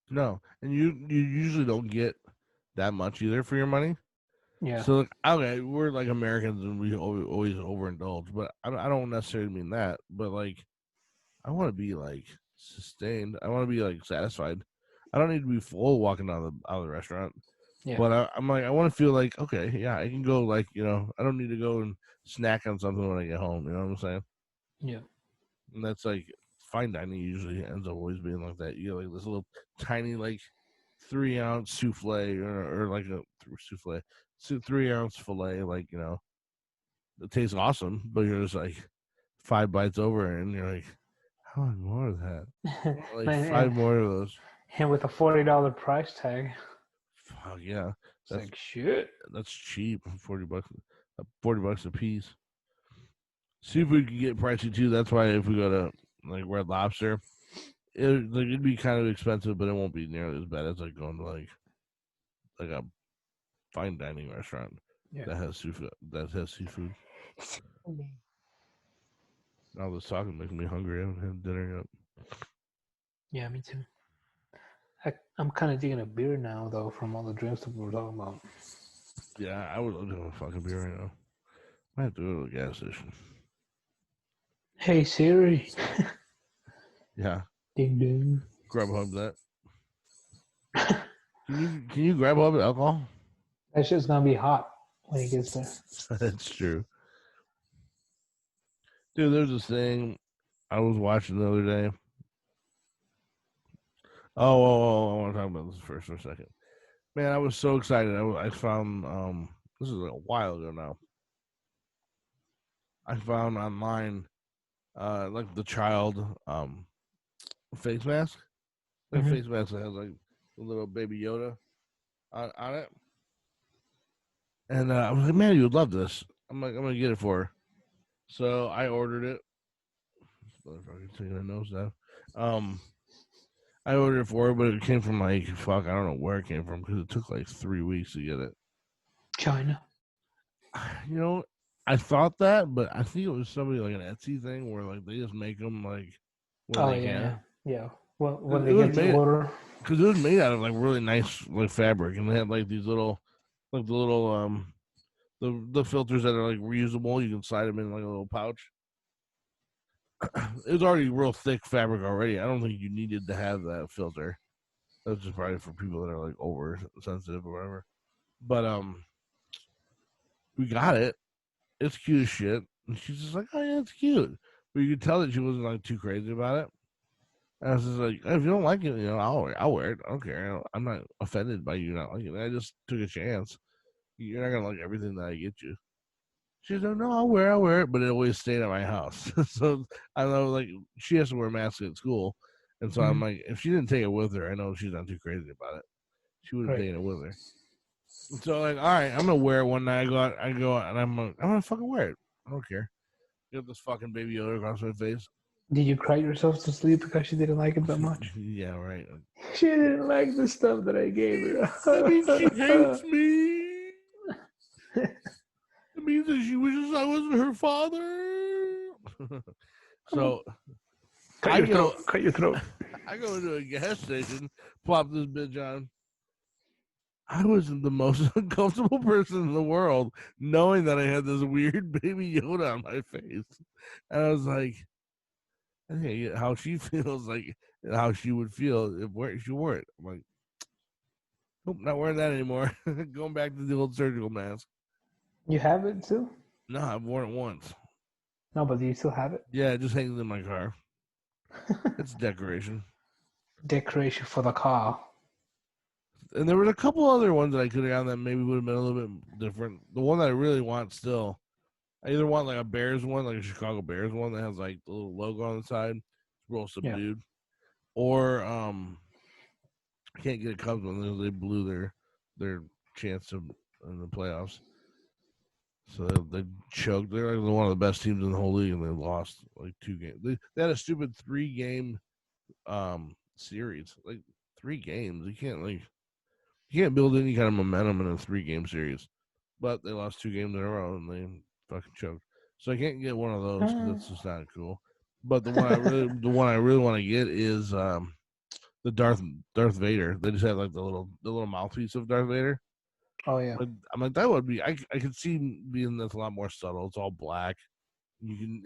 No, and you usually don't get that much either for your money.
Yeah.
So okay, we're like Americans and we always overindulge, but I don't necessarily mean that. But like, I want to be like sustained. I want to be like satisfied. I don't need to be full walking out of the restaurant.
Yeah.
But I'm like, I want to feel like, okay, yeah, I can go, like, I don't need to go and snack on something when I get home. You know what I'm saying?
Yeah.
And that's like fine dining usually ends up always being like that. You get like this little tiny, like 3-ounce souffle or like a souffle, 3-ounce fillet, like, it tastes awesome, but you're just like 5 bites over and you're like, how much more of that? Like
Man,
5 more of those.
and with a $40 price tag.
Fuck yeah.
It's like shit.
That's cheap. $40, $40 a piece. Seafood can get pricey too. That's why if we go to like Red Lobster, it'd be kind of expensive, but it won't be nearly as bad as like going to like a fine dining restaurant that has seafood. All this talking making me hungry. I haven't had dinner yet.
Yeah, me too. I'm kind of digging a beer now, though, from all the drinks that we were talking about.
Yeah, I would love to have a fucking beer right now. I have to go to the gas station.
Hey Siri.
Yeah.
Ding ding.
Grubhub that. Can you Grubhub alcohol?
That shit's gonna be hot when it gets there.
That's true. Dude, there's this thing I was watching the other day. Oh, I want to talk about this first for a second. Man, I was so excited. I found, this is a while ago now. I found online, like the child, face mask. Like face mask that has like a little baby Yoda on it. And I was like, man, you would love this. I'm like, I'm going to get it for her. So I ordered it. Motherfucker taking a nose down. I ordered it for her, but it came from like, fuck, I don't know where it came from because it took like 3 weeks to get it.
China.
I thought that, but I think it was somebody like an Etsy thing where like they just make them like when they can.
Yeah. Well, when they get the order,
because it was made out of like really nice like fabric, and they had like these little, like the little the filters that are like reusable. You can slide them in like a little pouch. It was already real thick fabric already. I don't think you needed to have that filter. That's just probably for people that are like oversensitive or whatever. But we got it. It's cute as shit. And she's just like, oh yeah, it's cute. But you could tell that she wasn't like too crazy about it. And I was just like, if you don't like it, I'll wear it. I don't care. I'm not offended by you not liking it. I just took a chance. You're not gonna like everything that I get you. She's like, no, I'll wear it, but it always stayed at my house. So I know, like, she has to wear masks at school, and so I'm like, if she didn't take it with her, I know she's not too crazy about it. She would have taken it with her. So like, all right, I'm gonna wear it one night. I go out, and I'm gonna fucking wear it. I don't care. Get this fucking baby Yoda across my face.
Did you cry yourself to sleep because she didn't like it that much?
Yeah, right.
She didn't like the stuff that I gave her.
That means she hates me. It means that she wishes I wasn't her father. So
cut your throat.
I go into a gas station, plop this bitch on. I was the most uncomfortable person in the world, knowing that I had this weird baby Yoda on my face. And I was like, I think how she feels, like how she would feel if she wore it. I'm like, nope, not wearing that anymore. Going back to the old surgical mask.
You have it too?
No, I've worn it once.
No, but do you still have it?
Yeah, it just hangs in my car. It's decoration.
Decoration for the car.
And there was a couple other ones that I could have gotten that maybe would have been a little bit different. The one that I really want still, I either want like a Bears one, like a Chicago Bears one that has like the little logo on the side, it's real subdued, or I can't get a Cubs one. They blew their chance in the playoffs. So they choked. They're like one of the best teams in the whole league, and they lost like 2 games. They had a stupid 3-game series, like 3 games. You can't build any kind of momentum in a 3-game series. But they lost 2 games in a row, and they fucking choked. So I can't get one of those because that's just not cool. But the one I really want to get is the Darth Vader. They just had like the little mouthpiece of Darth Vader.
Oh yeah.
But I'm like, that would be. I could see being that's a lot more subtle. It's all black. You can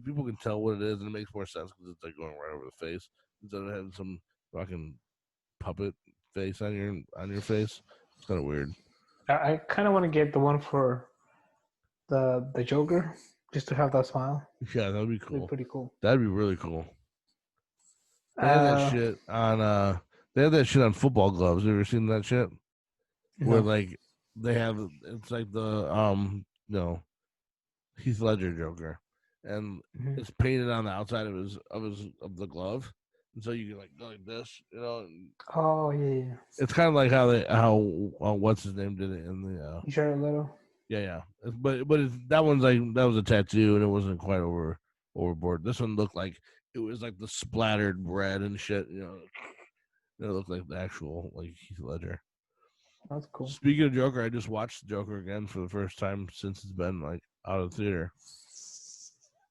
people can tell what it is, and it makes more sense because it's like going right over the face instead of having some fucking puppet face on your face. It's kind of weird.
I kind of want to get the one for the Joker, just to have that smile.
Yeah, that'd be cool.
That'd be pretty cool.
That'd be really cool. They had that shit on. They had that shit on football gloves. You ever seen that shit? No. Where like they have, it's like the Heath Ledger Joker, and it's painted on the outside of the glove, and so you can like go like this,
Oh yeah.
It's kind of like how what's his name did it in the
Jared Leto.
Yeah. But that one's like that was a tattoo, and it wasn't quite overboard. This one looked like it was like the splattered bread and shit. It looked like the actual like Heath Ledger.
That's cool.
Speaking of Joker, I just watched the Joker again for the first time since it's been like out of the theater.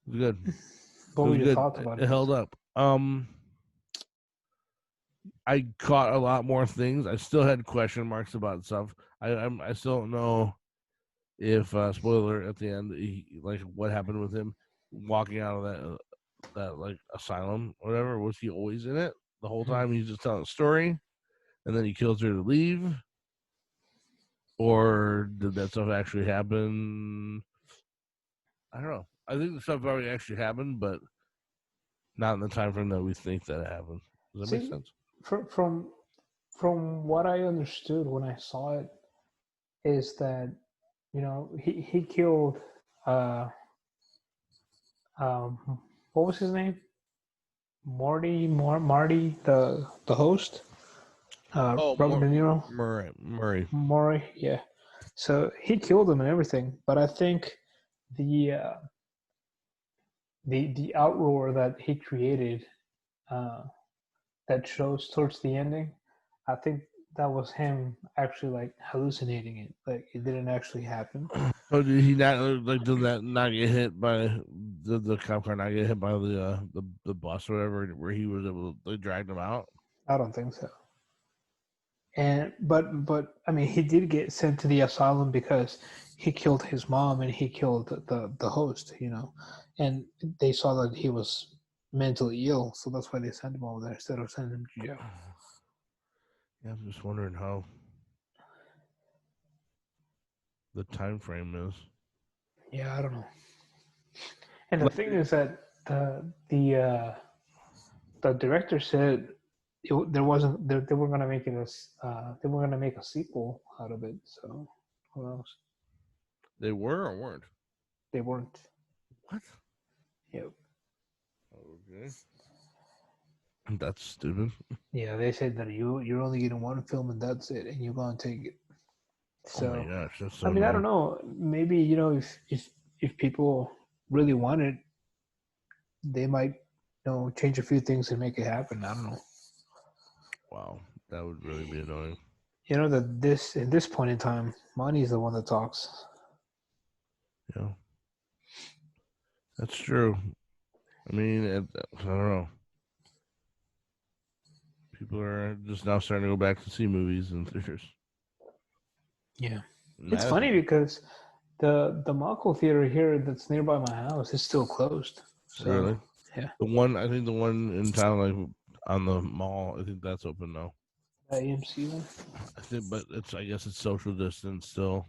It was good.
What were your thoughts about it?
It held up. I caught a lot more things. I still had question marks about stuff. I still don't know if spoiler at the end, like what happened with him walking out of that like asylum or whatever. Was he always in it the whole time? He's just telling a story, and then he kills her to leave. Or did that stuff actually happen? I don't know. I think the stuff probably actually happened, but not in the time frame that we think that it happened. Does that make sense?
From what I understood when I saw it, is that he killed what was his name? Marty, the host. Robert De Niro. Murray, yeah. So he killed him and everything, but I think the outroar that he created that shows towards the ending, I think that was him actually like hallucinating it. Like it didn't actually happen.
Oh, did he not did that not get hit by the cop car? Not get hit by the bus or whatever, where he was able to, they dragged him out?
I don't think so. And but I mean, he did get sent to the asylum because he killed his mom and he killed the host, and they saw that he was mentally ill, so that's why they sent him over there instead of sending him to jail.
Yeah, I'm just wondering how the time frame is.
Yeah, I don't know. And the thing is that the director said they were gonna make it they were gonna make a sequel out of it. So who knows?
They were or weren't?
They weren't.
What?
Yep.
Okay. That's stupid.
Yeah, they said that you're only getting one film and that's it, and you're gonna take it. So,
oh my gosh, that's so
I mean,
annoying.
I don't know. Maybe if people really want it, they might change a few things and make it happen. I don't know.
Wow, that would really be annoying.
That at this point in time, money is the one that talks.
Yeah, that's true. I mean, I don't know. People are just now starting to go back to see movies in theaters.
Yeah, it's funny because the Mako theater here that's nearby my house is still closed. So,
really?
Yeah.
The one in town, like on the mall, I think that's open now.
The AMC one.
I think, but I guess it's social distance still.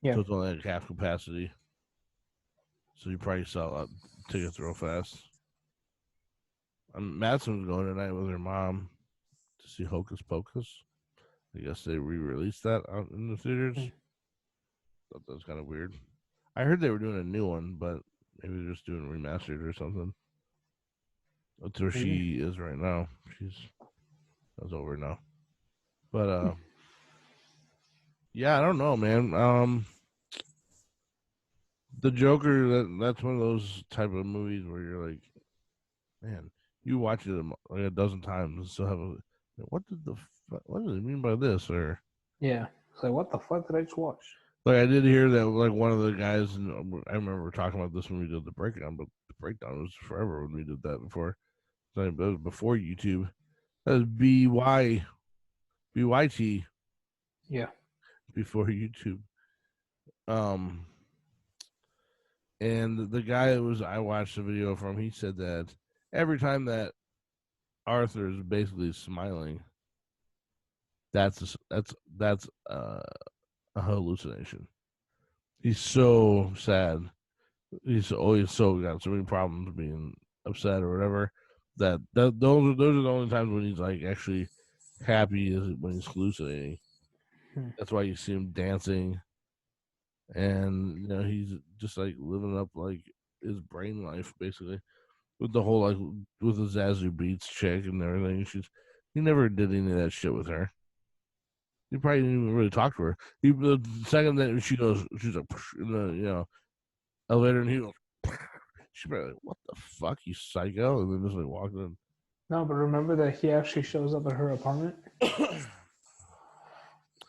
Yeah.
So it's only like half capacity. So you probably sell out tickets real fast. Madison's going tonight with her mom to see Hocus Pocus. I guess they re-released that out in the theaters.
Mm.
Thought that was kind of weird. I heard they were doing a new one, but maybe they're just doing remastered or something. That's where she is right now. That's over now. But yeah, I don't know, man. The Joker, that's one of those type of movies where you're like, man, you watch it like a dozen times and still have a, what does it mean by this? Or
Yeah. So what the fuck did I just watch?
like I did hear that like one of the guys, and I remember talking about this when we did the breakdown, but the breakdown was forever when we did that before. So it was before YouTube. That was BYT
Yeah.
before YouTube. And the guy I watched a video from, he said that every time that Arthur is basically smiling, that's a hallucination. He's so sad. He's always so got so many problems being upset or whatever. Those are the only times when he's like actually happy is when he's hallucinating. That's why you see him dancing, and he's just like living up like his brain life basically with the whole like with the Zazu Beats chick and everything. He never did any of that shit with her. He probably didn't even really talk to her. The second that she's like in the elevator, and he goes, she's probably like, "What the fuck, you psycho?" And then just like walked in.
No, but remember that he actually shows up at her apartment.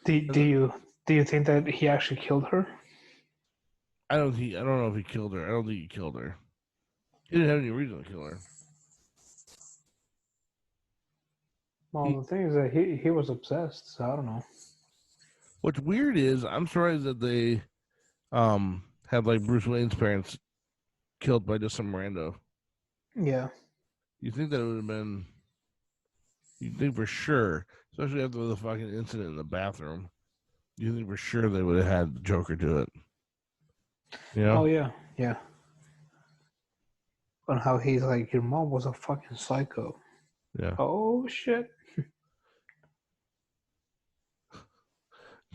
Do you think that he actually killed her?
I don't know if he killed her. I don't think he killed her. He didn't have any reason to kill her.
Well, the thing is that he was obsessed, so I don't know.
What's weird is I'm surprised that they had like Bruce Wayne's parents killed by just some rando.
Yeah.
You think that it would have been? You think for sure, especially after the fucking incident in the bathroom. You think for sure they would have had the Joker do it?
Oh yeah, yeah. On how he's like, your mom was a fucking psycho.
Yeah.
Oh shit.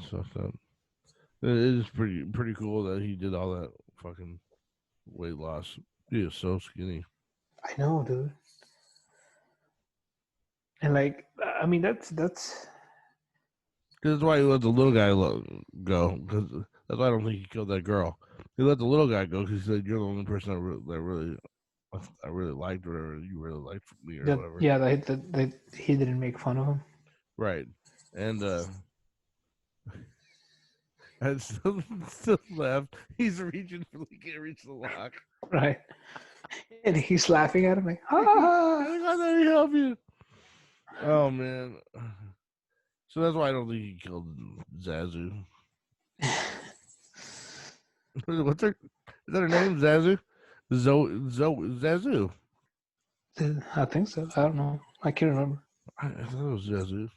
So it is pretty cool that he did all that fucking weight loss. He is so skinny.
I know, dude. And like, I mean, that's
That's why he let the little guy go. Because that's why I don't think he killed that girl. He let the little guy go because he said, "You're the only person I really liked, or you really liked me, or
that.
whatever."
Yeah, that he didn't make fun of him.
Right. And I still laugh. He's reaching for he can't reach the lock.
Right. And he's laughing at him like, ah.
Let me help you. Oh man. So that's why I don't think he killed Zazu. What's her? Is that her name? Zazu? Zazu.
I think so. I don't know. I can't remember.
I thought it was Zazu.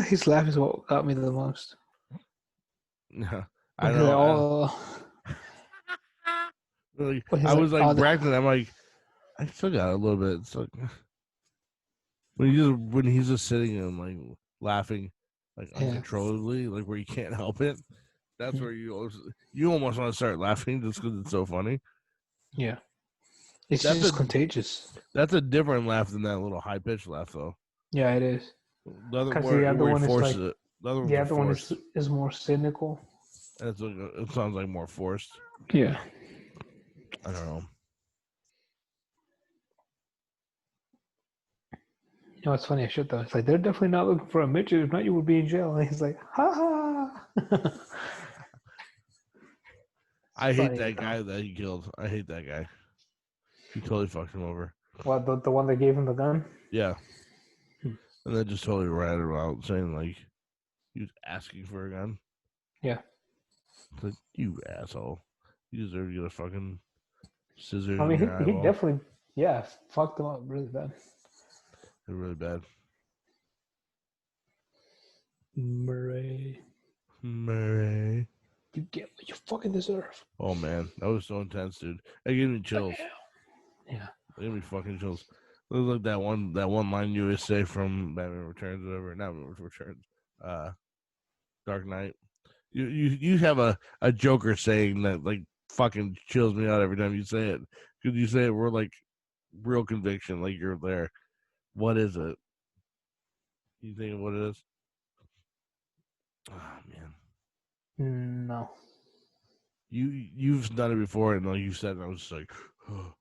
His laugh is what got me the most.
Yeah, I
When he's
know.
like,
I was like bragging. I'm like, I still got a little bit. It's like when he's just sitting and like laughing, like uncontrollably, like where you can't help it. That's where you almost want to start laughing just because it's so funny.
Yeah, it's just contagious.
That's a different laugh than that little high pitched laugh, though.
Yeah, it is.
The other one forces it.
The other one is more cynical.
And it sounds like more forced.
Yeah.
I don't know.
You know, it's funny as shit though. It's like they're definitely not looking for a midget. If not, you would be in jail. And he's like, ha ha.
I hate that guy that he killed. I hate that guy. He totally fucked him over.
What, the one that gave him the gun?
Yeah. And then just totally ratted him out, saying like he was asking for a gun.
Yeah.
It's like, you asshole. You deserve to get a fucking scissors.
I mean, he definitely, fucked him up really bad.
Really bad.
Murray. You get what you fucking deserve.
Oh man, that was so intense, dude. That gave me chills.
Yeah.
It gave me fucking chills. It was like that one line you always say from Batman Returns, or whatever. Not Returns. Dark Knight. You have a Joker saying that like fucking chills me out every time you say it. Because you say it we're like real conviction, like you're there. What is it? You think of what it is? Oh man.
No.
You've done it before, and like you said, and I was just like, oh,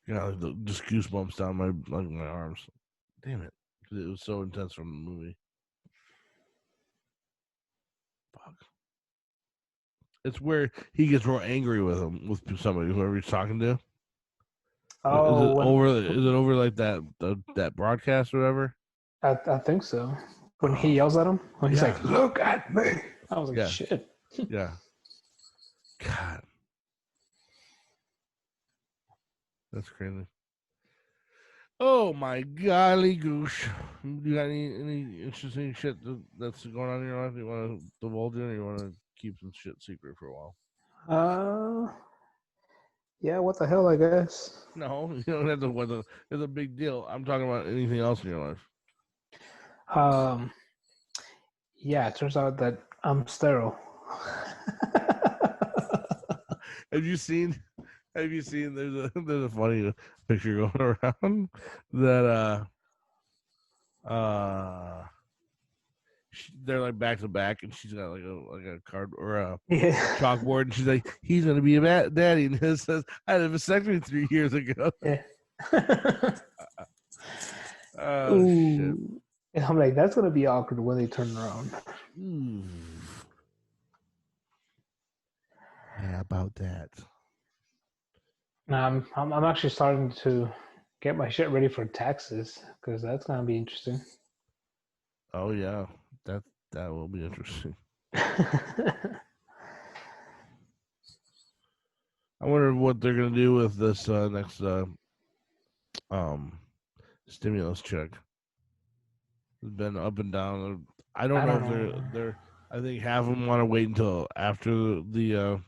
like just goosebumps down my arms. Damn it, it was so intense from the movie. Fuck. It's where he gets more angry with somebody, whoever he's talking to.
Oh,
is it over like that broadcast or whatever?
I think so. When he yells at him, when he's like, "Look at me," I was like, "Shit."
Yeah. God. That's crazy. Oh my golly goose! You got any interesting shit that's going on in your life? You want to divulge in, or you want to keep some shit secret for a while?
Yeah. What the hell? I guess.
No, you don't have to. It's a big deal. I'm talking about anything else in your life.
Yeah. It turns out that I'm sterile.
Have you seen? There's a funny picture going around that they're like back to back, and she's got like a card or a chalkboard, and she's like, "He's gonna be a daddy," and it says, "I had a vasectomy 3 years ago."
Yeah.
Oh shit!
And I'm like, that's gonna be awkward when they turn around.
How about that?
I'm actually starting to get my shit ready for taxes because that's gonna be interesting.
Oh yeah, that will be interesting. I wonder what they're gonna do with this next stimulus check. It's been up and down. I don't know if they're. I think half of them want to wait until after the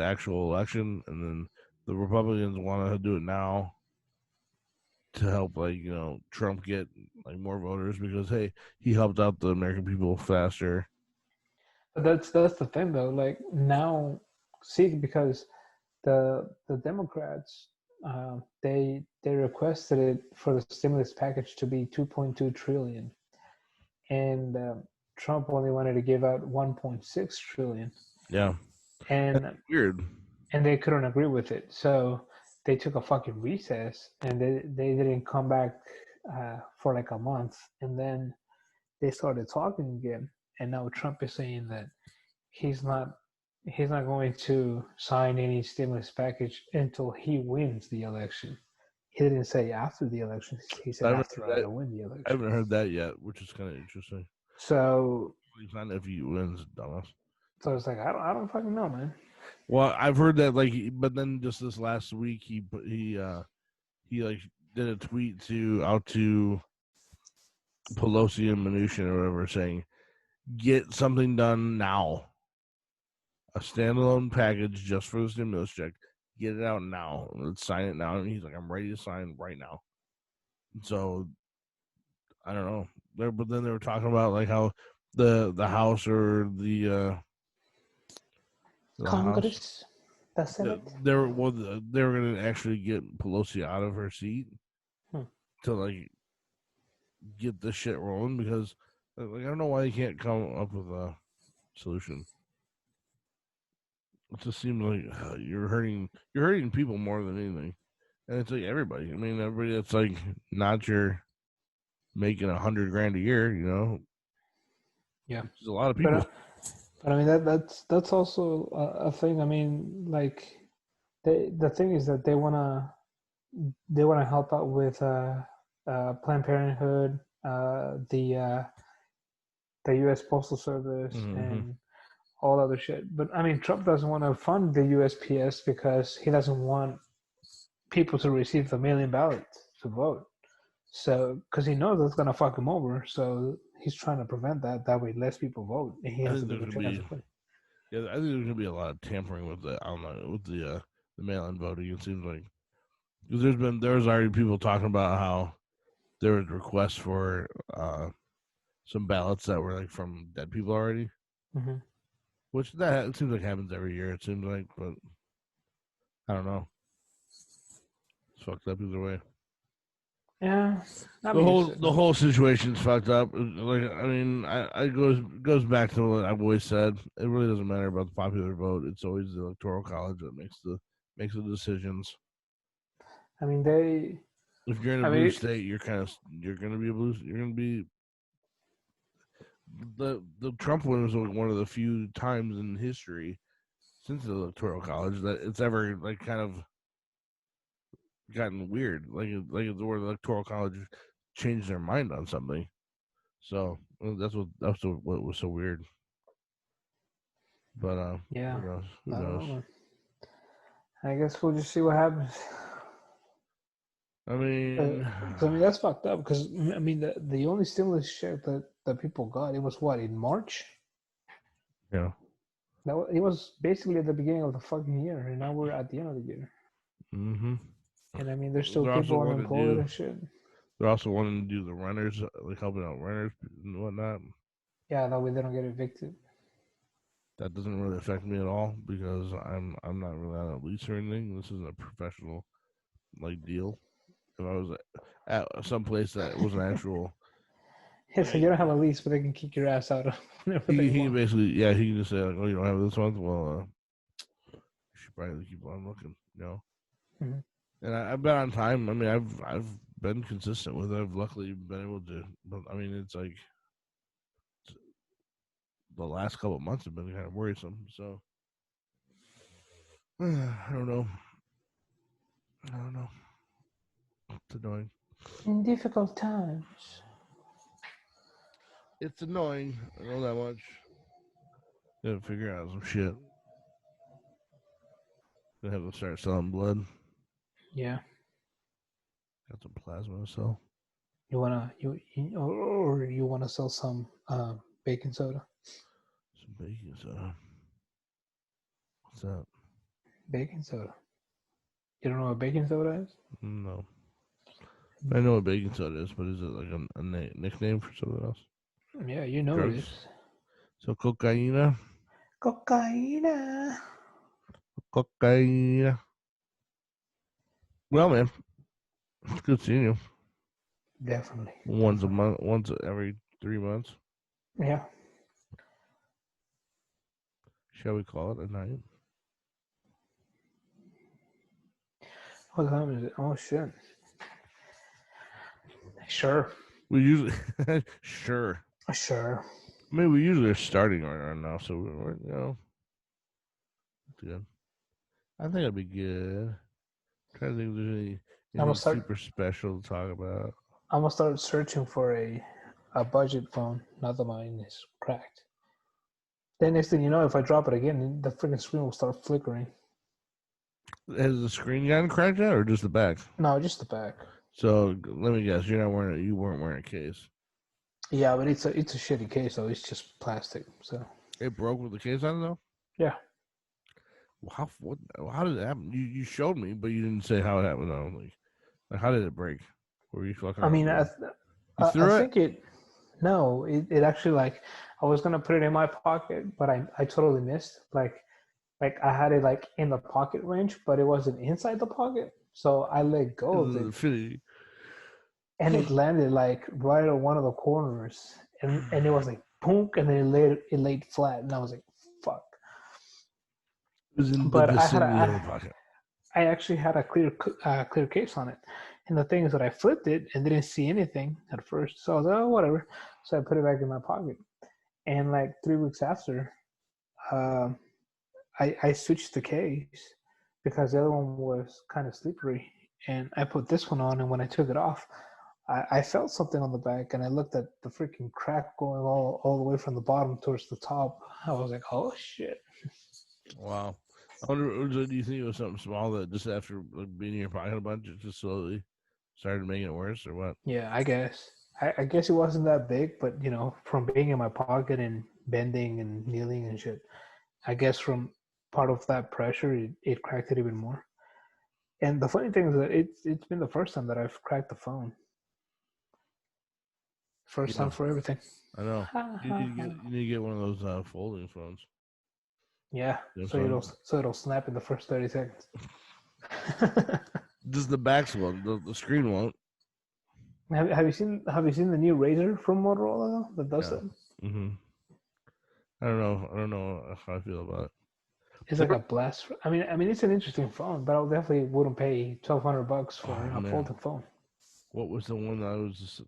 actual election, and then the Republicans want to do it now to help, like, Trump get like more voters because hey, he helped out the American people faster.
But that's the thing though. Like now, see, because the Democrats they requested it for the stimulus package to be 2.2 trillion, and Trump only wanted to give out 1.6 trillion.
Yeah,
and
that's weird.
And they couldn't agree with it, so they took a fucking recess, and they didn't come back for like a month, and then they started talking again, and now Trump is saying that he's not going to sign any stimulus package until he wins the election. He didn't say after the election. He said after I win the election.
I haven't heard that yet, which is kind of interesting.
So
he's not if he wins, dumbass.
So it's like I don't fucking know, man.
Well, I've heard that, like, but then just this last week he like did a tweet out to Pelosi and Mnuchin or whatever, saying, "Get something done now. A standalone package just for the stimulus check. Get it out now. Let's sign it now." And he's like, "I'm ready to sign right now." So I don't know. But then they were talking about like how the House or the
Congress, the Senate.
They were going to actually get Pelosi out of her seat to like get this shit rolling, because like I don't know why they can't come up with a solution. It just seems like you're hurting people more than anything, and it's like everybody. I mean, everybody that's like not your making $100,000 a year,
Yeah,
there's a lot of people.
But I mean that's also a thing. I mean, like the thing is that they wanna help out with Planned Parenthood, the U.S. Postal Service, and all other shit. But I mean, Trump doesn't want to fund the USPS because he doesn't want people to receive the mail-in ballot to vote. So, because he knows that's gonna fuck him over, so he's trying to prevent that. That way, less people vote, and he has a bigger chance of winning.
Yeah, I think there's gonna be a lot of tampering with the mail-in voting. It seems like Because there's already people talking about how there was requests for some ballots that were like from dead people already,
Mm-hmm.
which that it seems like happens every year. It seems like, but I don't know. It's fucked up either way.
Yeah, I mean,
The whole situation's fucked up. Like I mean, I goes back to what I've always said. It really doesn't matter about the popular vote. It's always the electoral college that makes the decisions.
I mean, they.
If you're in a
I
blue
mean,
state, you're gonna be a blue. You're gonna be the Trump one was one of the few times in history since the electoral college that it's ever like kind of gotten weird. Like the word electoral college changed their mind on something. So that's what was so weird. But
yeah,
who knows? Who
I don't
knows?
know, man. I guess we'll just see what happens.
I mean,
I mean that's fucked up because I mean the only stimulus check that people got, it was what, in March.
yeah.
It was basically at the beginning of the fucking year, and now we're at the end of the year.
Mm-hmm.
And I mean, there's still
They're also
people
wanting to
unemployed
do.
and shit.
They're also wanting to do the renters, like helping out renters and whatnot.
Yeah, that way they don't get evicted.
That doesn't really affect me at all because I'm not really on a lease or anything. This isn't a professional like deal. If I was at some place that was an actual,
Yeah,
like
so you don't have a lease, but they can kick your ass out whenever they
he
want.
basically he can just say like, oh, you don't have this month. Well, you should probably keep on looking, you know.
Mm-hmm.
And I've been on time. I mean, I've been consistent with it. I've luckily been able to. But I mean, it's like the last couple of months have been kind of worrisome. So I don't know. I don't know. It's annoying.
In difficult times.
It's annoying. I know that much. Gotta figure out some shit. Gonna have to start selling blood.
Yeah.
Got some plasma to sell.
You wanna or you wanna sell some baking soda?
Some baking soda. What's that?
Baking soda. You don't know what baking soda is?
No. I know what baking soda is, but is it like a nickname for something else?
Yeah, you know it
Drugs.
is.
So cocaine.
Cocaine.
Cocaine. Well, man, it's good seeing you.
Definitely.
Once a month, once every 3 months.
Yeah.
Shall we call it a night?
What time is it? Oh shit. Sure.
We usually, sure.
Sure.
I mean, we usually are starting right now, so we're good. I think it'd be good. I'm trying to think if there's anything super special to talk about.
I'm gonna start searching for a budget phone. Not that mine is cracked. Then next thing you know, if I drop it again, the freaking screen will start flickering.
Has the screen gotten cracked out, or just the back?
No, just the back.
So let me guess, you weren't wearing a case.
Yeah, but it's a shitty case, so it's just plastic. So
it broke with the case on it, though.
Yeah.
How did it happen? You showed me, but you didn't say how it happened. Though. Like how did it break? Were you fucking?
I mean, I think it. No, it actually, like, I was gonna put it in my pocket, but I totally missed. Like I had it like in the pocket range, but it wasn't inside the pocket. So I let go of it, and it landed like right on one of the corners, and it was like boom, and then it laid flat, and I was like, fuck.
It was in the vicinity of the pocket.
I actually had a clear case on it, and the thing is that I flipped it and didn't see anything at first, so I was like, oh, whatever. So I put it back in my pocket, and like 3 weeks after, I switched the case because the other one was kind of slippery, and I put this one on, and when I took it off, I felt something on the back, and I looked at the freaking crack going all the way from the bottom towards the top. I was like, oh shit.
Wow. I wonder, do you think it was something small that just after being in your pocket a bunch, it just slowly started making it worse, or what?
Yeah, I guess. I guess it wasn't that big, but from being in my pocket and bending and kneeling and shit, I guess from part of that pressure, it cracked it even more. And the funny thing is that it's been the first time that I've cracked the phone. First time for everything.
I know. You need to get one of those folding phones.
Yeah, so it'll snap in the first 30 seconds.
Just the back one, the screen won't.
Have you seen the new Razr from Motorola that does that?
Mm-hmm. I don't know how I feel about it.
It's like a blast. I mean, it's an interesting phone, but I definitely wouldn't pay $1,200 for a folding phone.
What was the one that I was just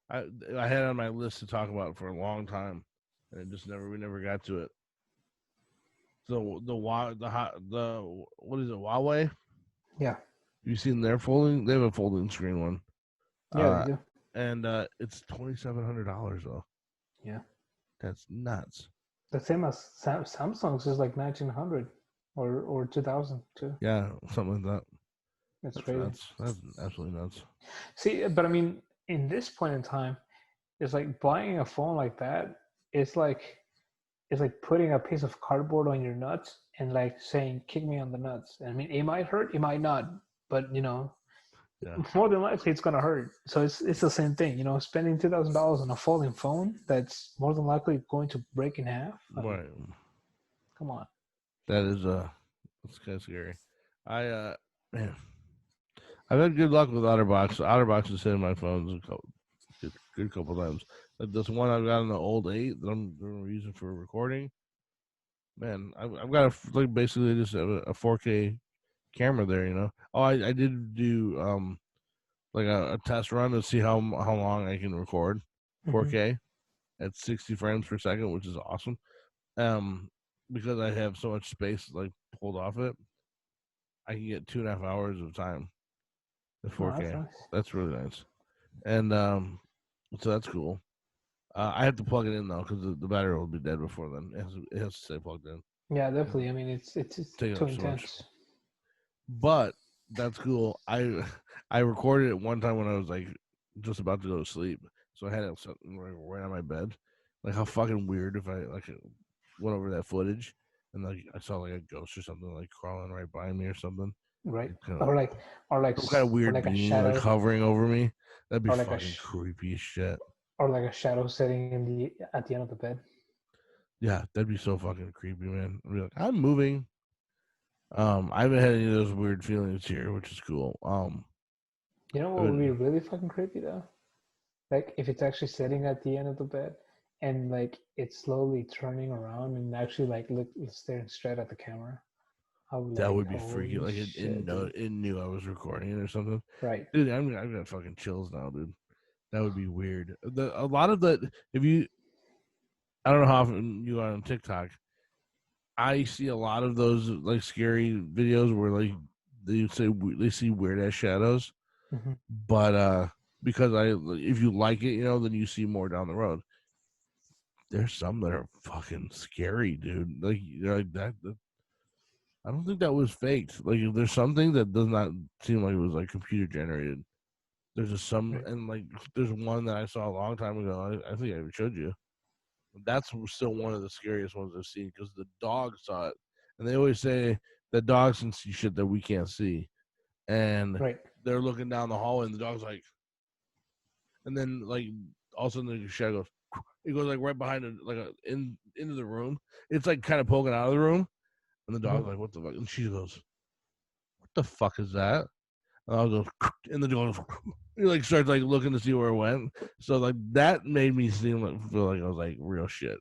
I had on my list to talk about for a long time, and we never got to it. So the what is it, Huawei?
Yeah.
You seen their folding? They have a folding screen one.
Yeah, they do.
And it's $2,700 though.
Yeah.
That's nuts.
The same as Samsung's is like 1,900 or 2,000 too.
Yeah, something like that.
That's crazy.
Nuts. That's absolutely nuts.
See, but I mean, in this point in time, it's like buying a phone like that. It's like putting a piece of cardboard on your nuts and like saying, "Kick me on the nuts." I mean, it might hurt, it might not, but more than likely it's gonna hurt. So it's the same thing. Spending $2,000 on a folding phone that's more than likely going to break in half.
Right.
Come on.
That is that's kind of scary. Man, I've had good luck with OtterBox. OtterBox has hit my phones a good couple times. This one I've got on the old 8 that I'm using for recording. Man, I've got basically just a 4K camera there. Oh, I did do like a test run to see how long I can record 4K at 60 frames per second, which is awesome. Because I have so much space like pulled off it, I can get 2.5 hours of time at 4K.
That's nice.
That's really nice, and so that's cool. I have to plug it in though because the battery will be dead before then. It has to stay plugged in.
Yeah, definitely. I mean, it's too intense.
But that's cool. I recorded it one time when I was like just about to go to sleep, so I had it right on my bed. Like how fucking weird if I went over that footage and like I saw like a ghost or something like crawling right by me or something.
Right. Or like
some kind of weird being like hovering over me. That'd be
like
fucking creepy as shit.
Or like a shadow sitting at the end of the bed.
Yeah, that'd be so fucking creepy, man. I'd be like, I'm moving. I haven't had any of those weird feelings here, which is cool.
You know what would be really fucking creepy though? Like if it's actually sitting at the end of the bed and like it's slowly turning around and actually like staring straight at the camera.
That would be freaky. Like it knew I was recording or something.
Right.
Dude, I've got fucking chills now, dude. That would be weird. A lot of the I don't know how often you are on TikTok. I see a lot of those like scary videos where like they see weird ass shadows, but because if you like it, then you see more down the road. There's some that are fucking scary, dude. Like that. I don't think that was faked. Like there's something that does not seem like it was like computer generated. There's and like there's one that I saw a long time ago. I think I even showed you. That's still one of the scariest ones I've seen because the dog saw it, and they always say that dogs can see shit that we can't see, and they're looking down the hallway, and the dog's like, and then like all of a sudden the shadow goes, it goes like right behind it, like into the room. It's like kind of poking out of the room, and the dog's like, "What the fuck?" And she goes, "What the fuck is that?" And I'll go, and the dog like starts like looking to see where it went. So like that made me feel like I was like real shit.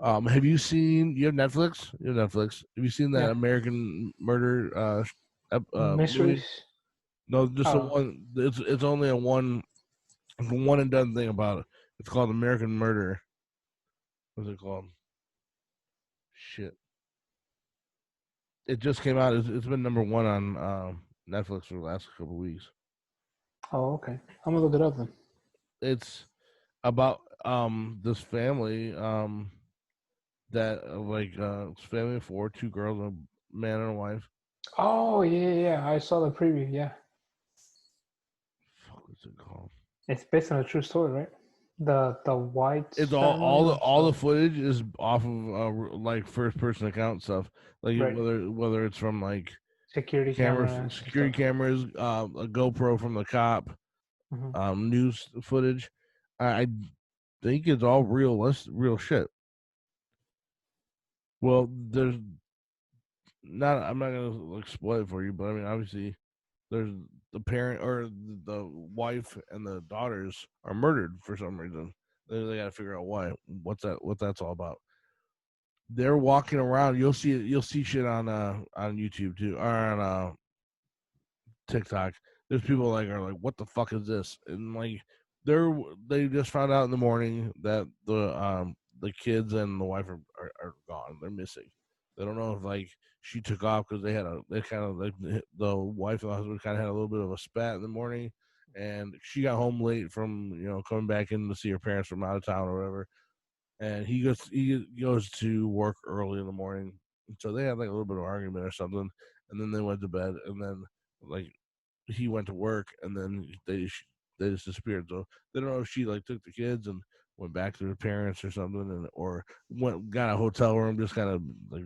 Have you seen? You have Netflix. Have you seen that American Murder
Mysteries?
Movie? No, just the one. It's only a one and done thing about it. It's called American Murder. What's it called? Shit. It just came out. It's been number 1 on Netflix for the last couple of weeks.
Oh, okay. I'm gonna look it up then.
It's about this family that it's a family of 4, 2 girls, a man and a wife.
Oh yeah. I saw the preview. Yeah.
What's it called?
It's based on a true story, right? The white.
It's all the footage is off of like first person account stuff. Like whether it's from like
security cameras,
security cameras, a GoPro from the cop, news footage. I think it's all real shit. Well, there's not. I'm not gonna spoil it for you, but I mean, obviously, there's the parent or the wife and the daughters are murdered for some reason. They got to figure out why. What that's all about. They're walking around. You'll see shit on YouTube too, or on TikTok. There's people are like, what the fuck is this? And like, they just found out in the morning that the kids and the wife are gone. They're missing. They don't know if like she took off because they kind of like the wife and the husband kind of had a little bit of a spat in the morning, and she got home late from coming back in to see her parents from out of town or whatever. And he goes to work early in the morning, so they had like a little bit of argument or something, and then they went to bed, and then like he went to work, and then they just disappeared. So they don't know if she like took the kids and went back to her parents or something, and or got a hotel room, just kind of like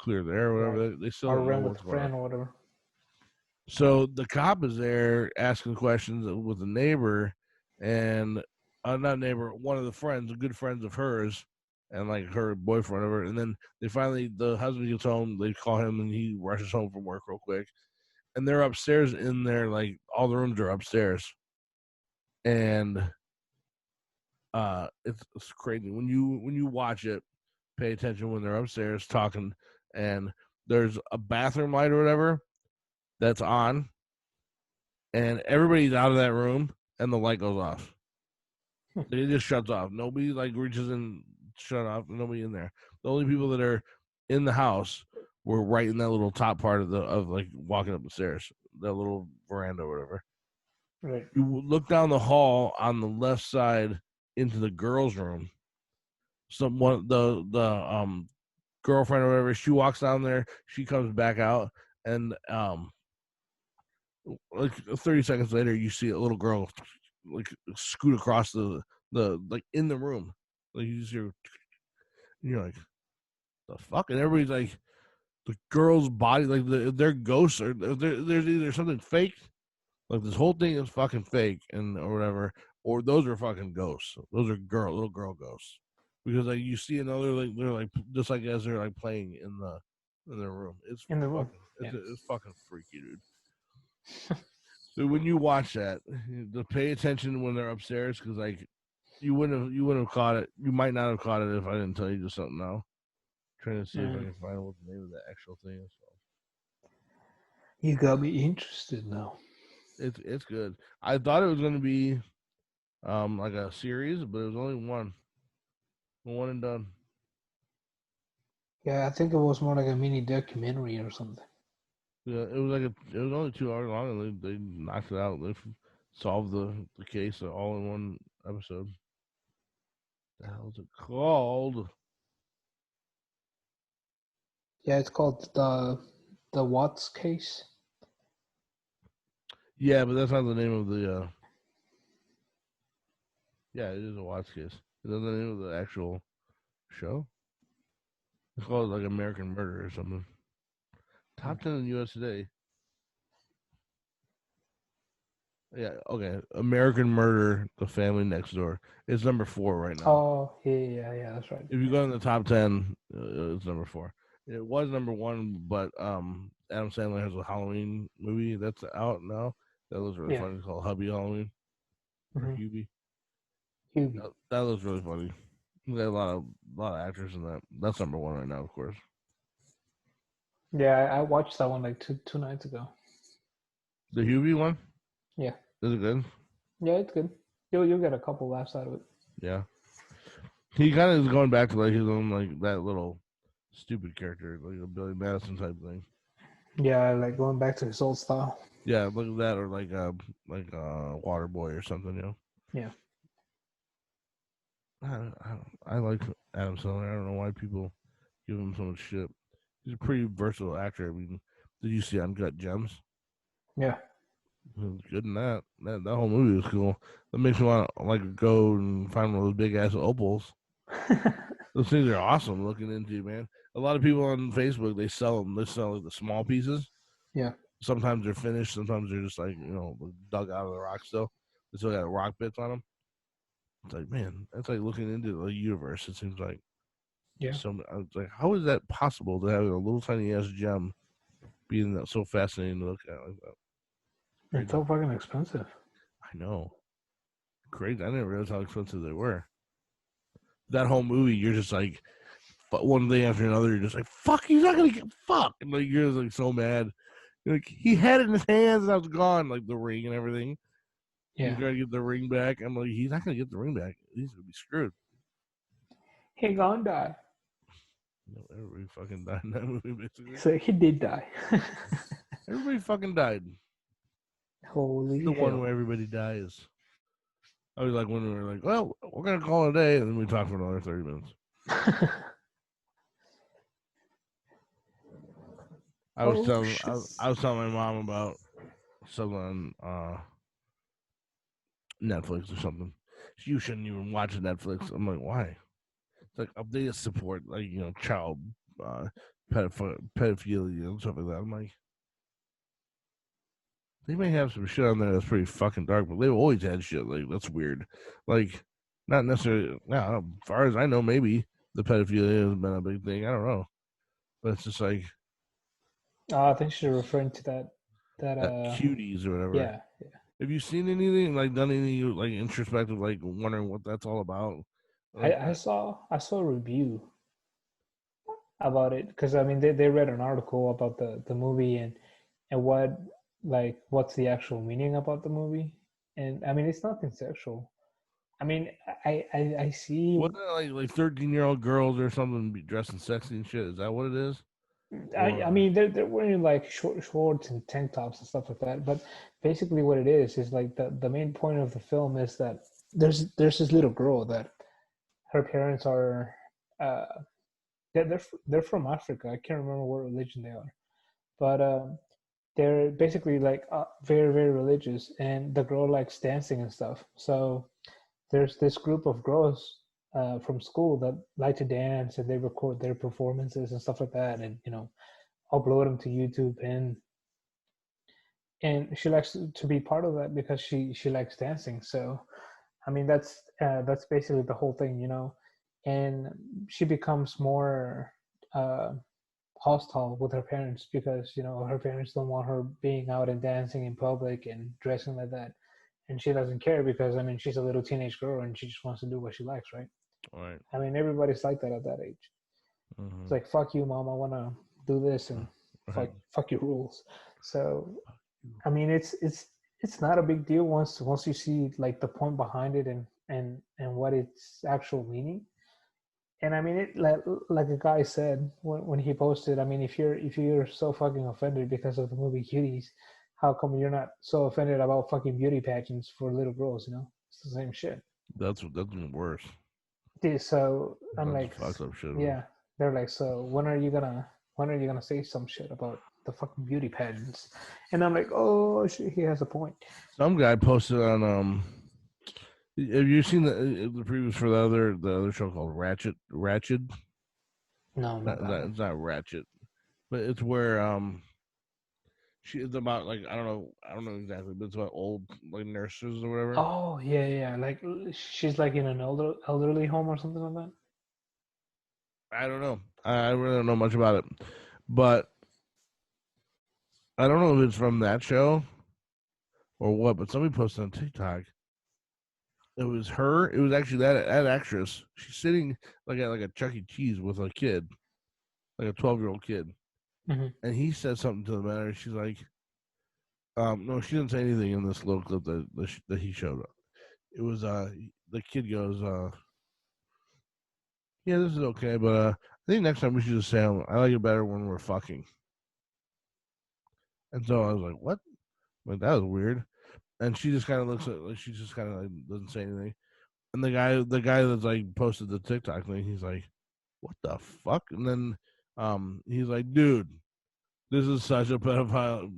clear the air or whatever. They still don't know what's going on.
Or whatever.
So the cop is there asking questions with a neighbor, and not neighbor, one of the friends, good friends of hers, and like her boyfriend or whatever. And then the husband gets home, they call him, and he rushes home from work real quick. And they're upstairs in there, like all the rooms are upstairs. And it's crazy. When you watch it, pay attention when they're upstairs talking, and there's a bathroom light or whatever that's on, and everybody's out of that room, and the light goes off. It just shuts off. Nobody like reaches in, shut off. Nobody in there. The only people that are in the house were right in that little top part of like walking up the stairs, that little veranda or whatever.
Right.
You look down the hall on the left side into the girls' room. The girlfriend or whatever, she walks down there. She comes back out, and like 30 seconds later, you see a little girl like scoot across the like in the room. Like you just hear, you're like, the fuck, and everybody's like, the girl's body, like their ghosts are there's either something fake, like this whole thing is fucking fake and or whatever, or those are fucking ghosts. Those are little girl ghosts, because like you see another, like they're like just like as they're like playing in their room. It's in the room. It's fucking freaky, dude. So when you watch that, to pay attention when they're upstairs, because like you wouldn't have caught it. You might not have caught it if I didn't tell you just something now. Trying to see if I can find what the name of the actual thing is.
You got me interested now.
It's good. I thought it was going to be like a series, but it was only one and done.
Yeah, I think it was more like a mini documentary or something.
Yeah, it was only 2 hours long, and they knocked it out. They solved the case all in one episode. What the hell is it called?
Yeah, it's called the Watts case.
Yeah, but that's not the name of the. Yeah, it is a Watts case. Is that the name of the actual show? It's called like American Murder or something. Top 10 in the U.S. today. Yeah, okay. American Murder: The Family Next Door. It's number 4 right now.
Oh, yeah, that's right.
If you go in the top 10, it's number 4. It was number 1, but Adam Sandler has a Halloween movie that's out now. That looks really funny. It's called Hubie Halloween. Or Hubie. That looks really funny. They got a lot of actors in that. That's number 1 right now, of course.
Yeah, I watched that one like two nights ago.
The Hubie one?
Yeah.
Is it good?
Yeah, it's good. You'll get a couple laughs out of it.
Yeah. He kind of is going back to like his own, like that little stupid character, like a Billy Madison type thing.
Yeah, like going back to his old style.
Yeah, look at that, or like Waterboy or something, you know.
Yeah.
I like Adam Sandler. I don't know why people give him so much shit. He's a pretty versatile actor. I mean, did you see Uncut Gems?
Yeah.
He was good in that. That whole movie was cool. That makes me want to like go and find one of those big ass opals. Those things are awesome looking into, man. A lot of people on Facebook, they sell them. They sell like the small pieces.
Yeah.
Sometimes they're finished. Sometimes they're just like dug out of the rock still. They still got rock bits on them. It's like, man, that's like looking into the universe. It seems like.
Yeah.
So I was like, how is that possible to have a little tiny ass gem being so fascinating to look at like that?
It's so fucking expensive.
I know. Great. I didn't realize how expensive they were. That whole movie, you're just like, one day after another, you're just like, fuck, he's not gonna get fuck. And like you're just like so mad. You're like, he had it in his hands and I was gone, like the ring and everything.
Yeah.
He's trying to get the ring back. I'm like, he's not gonna get the ring back. He's gonna be screwed.
He gonna die.
Everybody fucking died in that movie, basically.
So he did die.
Everybody fucking died.
Holy
the
hell.
one where everybody dies. I was like, when we were like, well, we're gonna call it a day, and then we talk for another 30 minutes. I was telling my mom about something on Netflix or something. You shouldn't even watch Netflix. I'm like, why? It's like updated support, like child pedophilia and stuff like that. I'm like, they may have some shit on there that's pretty fucking dark, but they've always had shit like that's weird. Like, not necessarily. Now, as far as I know, maybe the pedophilia has been a big thing. I don't know, but it's just like.
I think you're referring to that
Cuties or whatever.
Yeah.
Have you seen anything, like done any like introspective, like wondering what that's all about? Like,
I saw a review about it because I mean they read an article about the movie and what's the actual meaning about the movie, and I mean it's nothing sexual. I mean I see.
Wasn't it like 13-year-old girls or something be dressing sexy and shit? Is that what it is?
I mean they're wearing like shorts and tank tops and stuff like that, but basically what it is like the main point of the film is that there's this little girl that her parents are they're from Africa. I can't remember what religion they are, but they're basically like very very religious, and the girl likes dancing and stuff. So there's this group of girls from school that like to dance, and they record their performances and stuff like that, and upload them to YouTube, and she likes to be part of that because she likes dancing. So I mean that's basically the whole thing, and she becomes more hostile with her parents because her parents don't want her being out and dancing in public and dressing like that, and she doesn't care because I mean she's a little teenage girl and she just wants to do what she likes, right?
Right.
I mean everybody's like that at that age. Mm-hmm. It's like, fuck you, mom, I want to do this, and fuck your rules. So I mean it's not a big deal once you see like the point behind it and what its actual meaning. And I mean, it like a guy said when he posted. I mean, if you're so fucking offended because of the movie Cuties, how come you're not so offended about fucking beauty pageants for little girls? It's the same shit.
That's even worse.
Yeah, so I'm like,
fucked up shit.
Yeah, they're like, so when are you gonna say some shit about the fucking beauty pageants? And I'm like, oh shit, he has a point.
Some guy posted on Have you seen the previews for the other show called Ratchet?
No,
it's not Ratchet, but it's where it's about like I don't know exactly, but it's about old like nurses or whatever.
Oh yeah, like she's like in an elderly home or something like that.
I don't know. I really don't know much about it, but I don't know if it's from that show or what. But somebody posted on TikTok. It was her. It was actually that actress. She's sitting like at like a Chuck E. Cheese with a kid, like a 12-year-old kid, and he said something to the matter. She's like, no, she didn't say anything in this little clip that he showed up. It was the kid goes, yeah, this is okay, but I think next time we should just say I like it better when we're fucking. And so I was like, what? Like that was weird. And she just kind of looks at, like, she just kind of like doesn't say anything. And the guy that's like posted the TikTok thing, he's like, what the fuck? And then he's like, dude, this is such a pedophile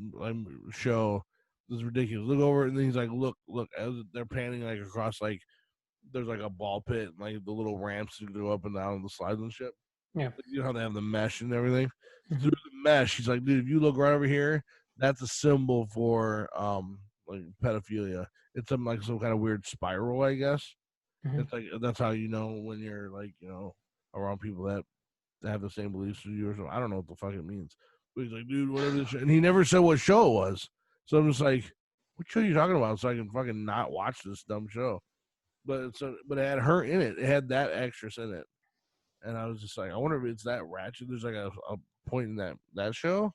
show. This is ridiculous. Look over, and then he's like, look, as they're panning like across, like there's like a ball pit, and, like the little ramps to go up and down the slides and shit.
Yeah,
you know how they have the mesh and everything. Through the mesh, he's like, dude, if you look right over here, that's a symbol for like pedophilia. It's some kind of weird spiral, I guess.
Mm-hmm.
It's like that's how you know when you're like around people that have the same beliefs as you or something. I don't know what the fuck it means. But he's like, dude, whatever this show. And he never said what show it was. So I'm just like, what show are you talking about? So I can fucking not watch this dumb show. But but it had her in it. It had that actress in it. And I was just like, I wonder if it's that ratchet. There's like a point in that show.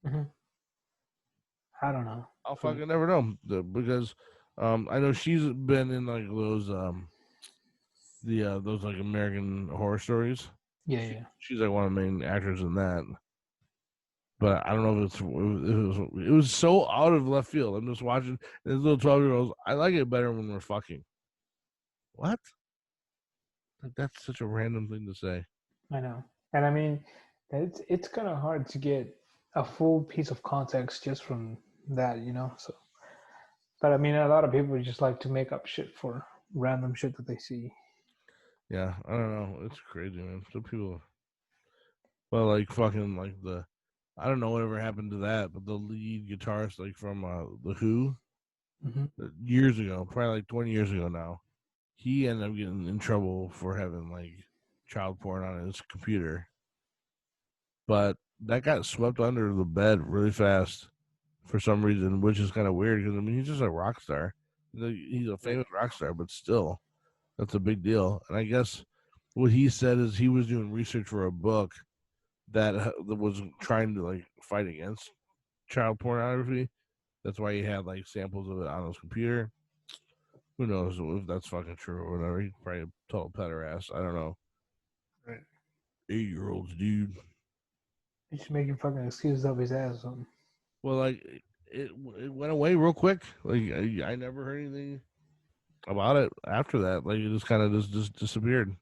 Mm-hmm. I don't know.
I'll fucking never know because I know she's been in like those those like American Horror Stories.
Yeah.
She's like one of the main actors in that. But I don't know if it was so out of left field. I'm just watching this little 12-year-olds. I like it better when we're fucking. What? Like that's such a random thing to say.
I know, and I mean, it's kind of hard to get a full piece of context just from that, So, but I mean, a lot of people just like to make up shit for random shit that they see.
Yeah, I don't know. It's crazy, man. Some people, well, like fucking like I don't know whatever happened to that, but the lead guitarist like from the Who, years ago, probably like 20 years ago now, he ended up getting in trouble for having like child porn on his computer. But that got swept under the bed really fast for some reason, which is kind of weird because I mean he's just a rock star. He's a famous rock star, but still, that's a big deal. And I guess what he said is he was doing research for a book that was trying to like fight against child pornography. That's why he had like samples of it on his computer. Who knows if that's fucking true or whatever? He's probably a total pederast. I don't know.
Right.
8-year-olds, dude.
He's making fucking excuses up his ass or something.
Well, like it went away real quick. Like I never heard anything about it after that. Like it just kind of just disappeared.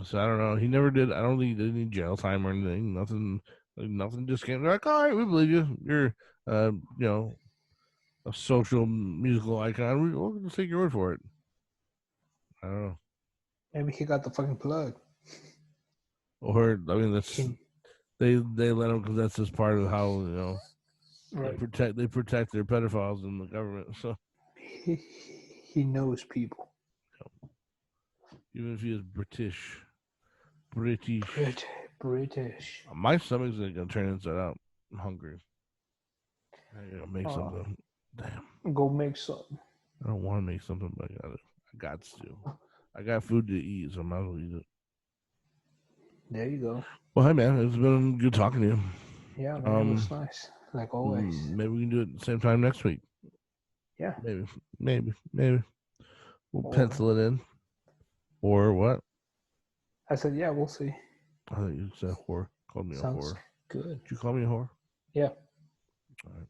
So I don't know. He never did. I don't think he did any jail time or anything. Nothing. Like, nothing just came. They're like, all right, we believe you. You're, a social musical icon. We'll just take your word for it. I don't know.
Maybe he got the fucking plug.
Or I mean, that's they let him because that's just part of how
right.
they protect their pedophiles in the government. So
he knows people.
Even if he is British.
British.
My stomach's gonna turn inside out. I'm hungry. I gotta make something. Damn.
Go make something.
I don't want to make something, but I got to. I got food to eat, so I might as well eat it.
There you go.
Well, hey man, it's been good talking to you.
Yeah, man, it was nice, like always.
Maybe we can do it at the same time next week.
Yeah.
Maybe. We'll pencil it in. Or what?
I said, yeah, we'll see.
I thought you said whore. Called me a whore.
Good.
Did you call me a whore?
Yeah.
All right.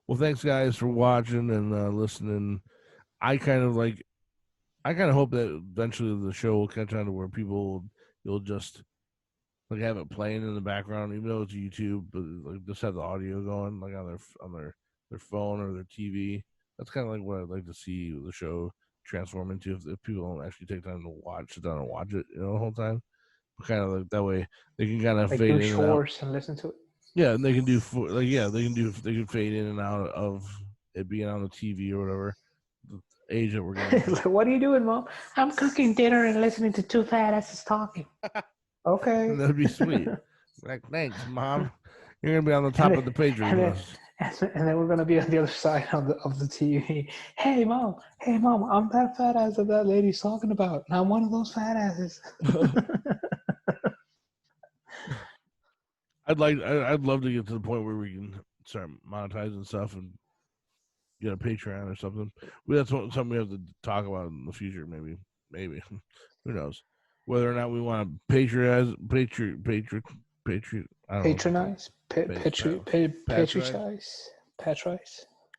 Well, thanks guys for watching and listening. I kind of hope that eventually the show will catch on to where you'll just like have it playing in the background, even though it's YouTube, but like just have the audio going like on their phone or their TV. That's kind of like what I'd like to see the show transform into if people don't actually take time to sit down and watch it, the whole time. But kind of like that way they can kind of like fade in and out
and listen to it.
Yeah, and they can do they can fade in and out of it being on the TV or whatever. The age that we're getting.
What are you doing, Mom? I'm cooking dinner and listening to two fat asses talking. Okay.
That'd be sweet. Like, thanks, Mom. You're gonna be on the top of the Patreon list.
And then we're gonna be on the other side of the TV. Hey mom, I'm that fat ass that lady's talking about. And I'm one of those fat asses.
I'd love to get to the point where we can start monetizing stuff and get a Patreon or something. That's something we have to talk about in the future. Maybe. Who knows? Whether or not we want to patronize,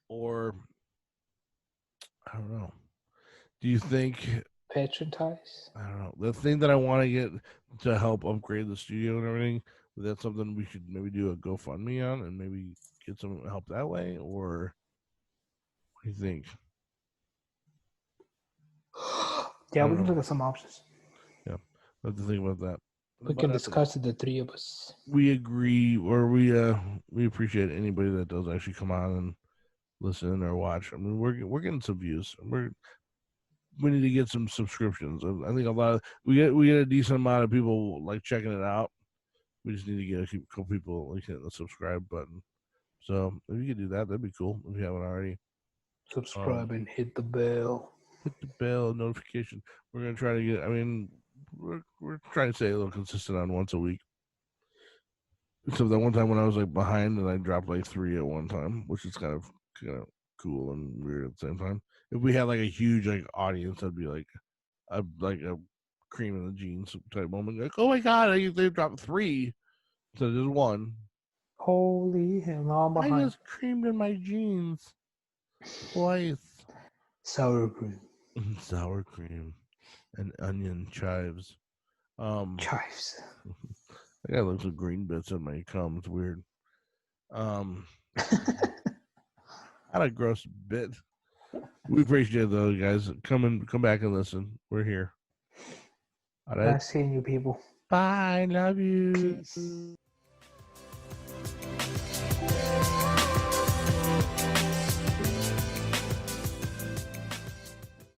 or I don't know. Do you think
patronize?
I don't know. The thing that I want to get to help upgrade the studio and everything, that's something we should maybe do a GoFundMe on and maybe get some help that way, or what do you think?
Yeah, we can look at some options.
Yeah, I have to think about that.
We can discuss it, the three of us.
We agree, or we appreciate anybody that does actually come on and listen or watch. I mean, we're getting some views. We need to get some subscriptions. I think we get a decent amount of people like checking it out. We just need to get a couple people like hitting the subscribe button. So if you could do that, that'd be cool. If you haven't already,
subscribe and hit the bell.
Hit the bell notification. We're gonna try to get. I mean, we're trying to stay a little consistent on once a week. Except that one time when I was like behind and I dropped like 3 at one time, which is kind of cool and weird at the same time. If we had like a huge like audience, that'd be like a cream in the jeans type moment. Like, oh my god, they dropped 3 instead of just 1.
Holy hell! Now I'm behind.
I just creamed in my jeans twice.
Sour cream.
Sour cream and onion chives.
Chives.
I got little green bits in my cum. It's weird. Not a gross bit. We appreciate those guys. Come back and listen. We're here.
All right. Nice seeing you people.
Bye. Love you.
Peace.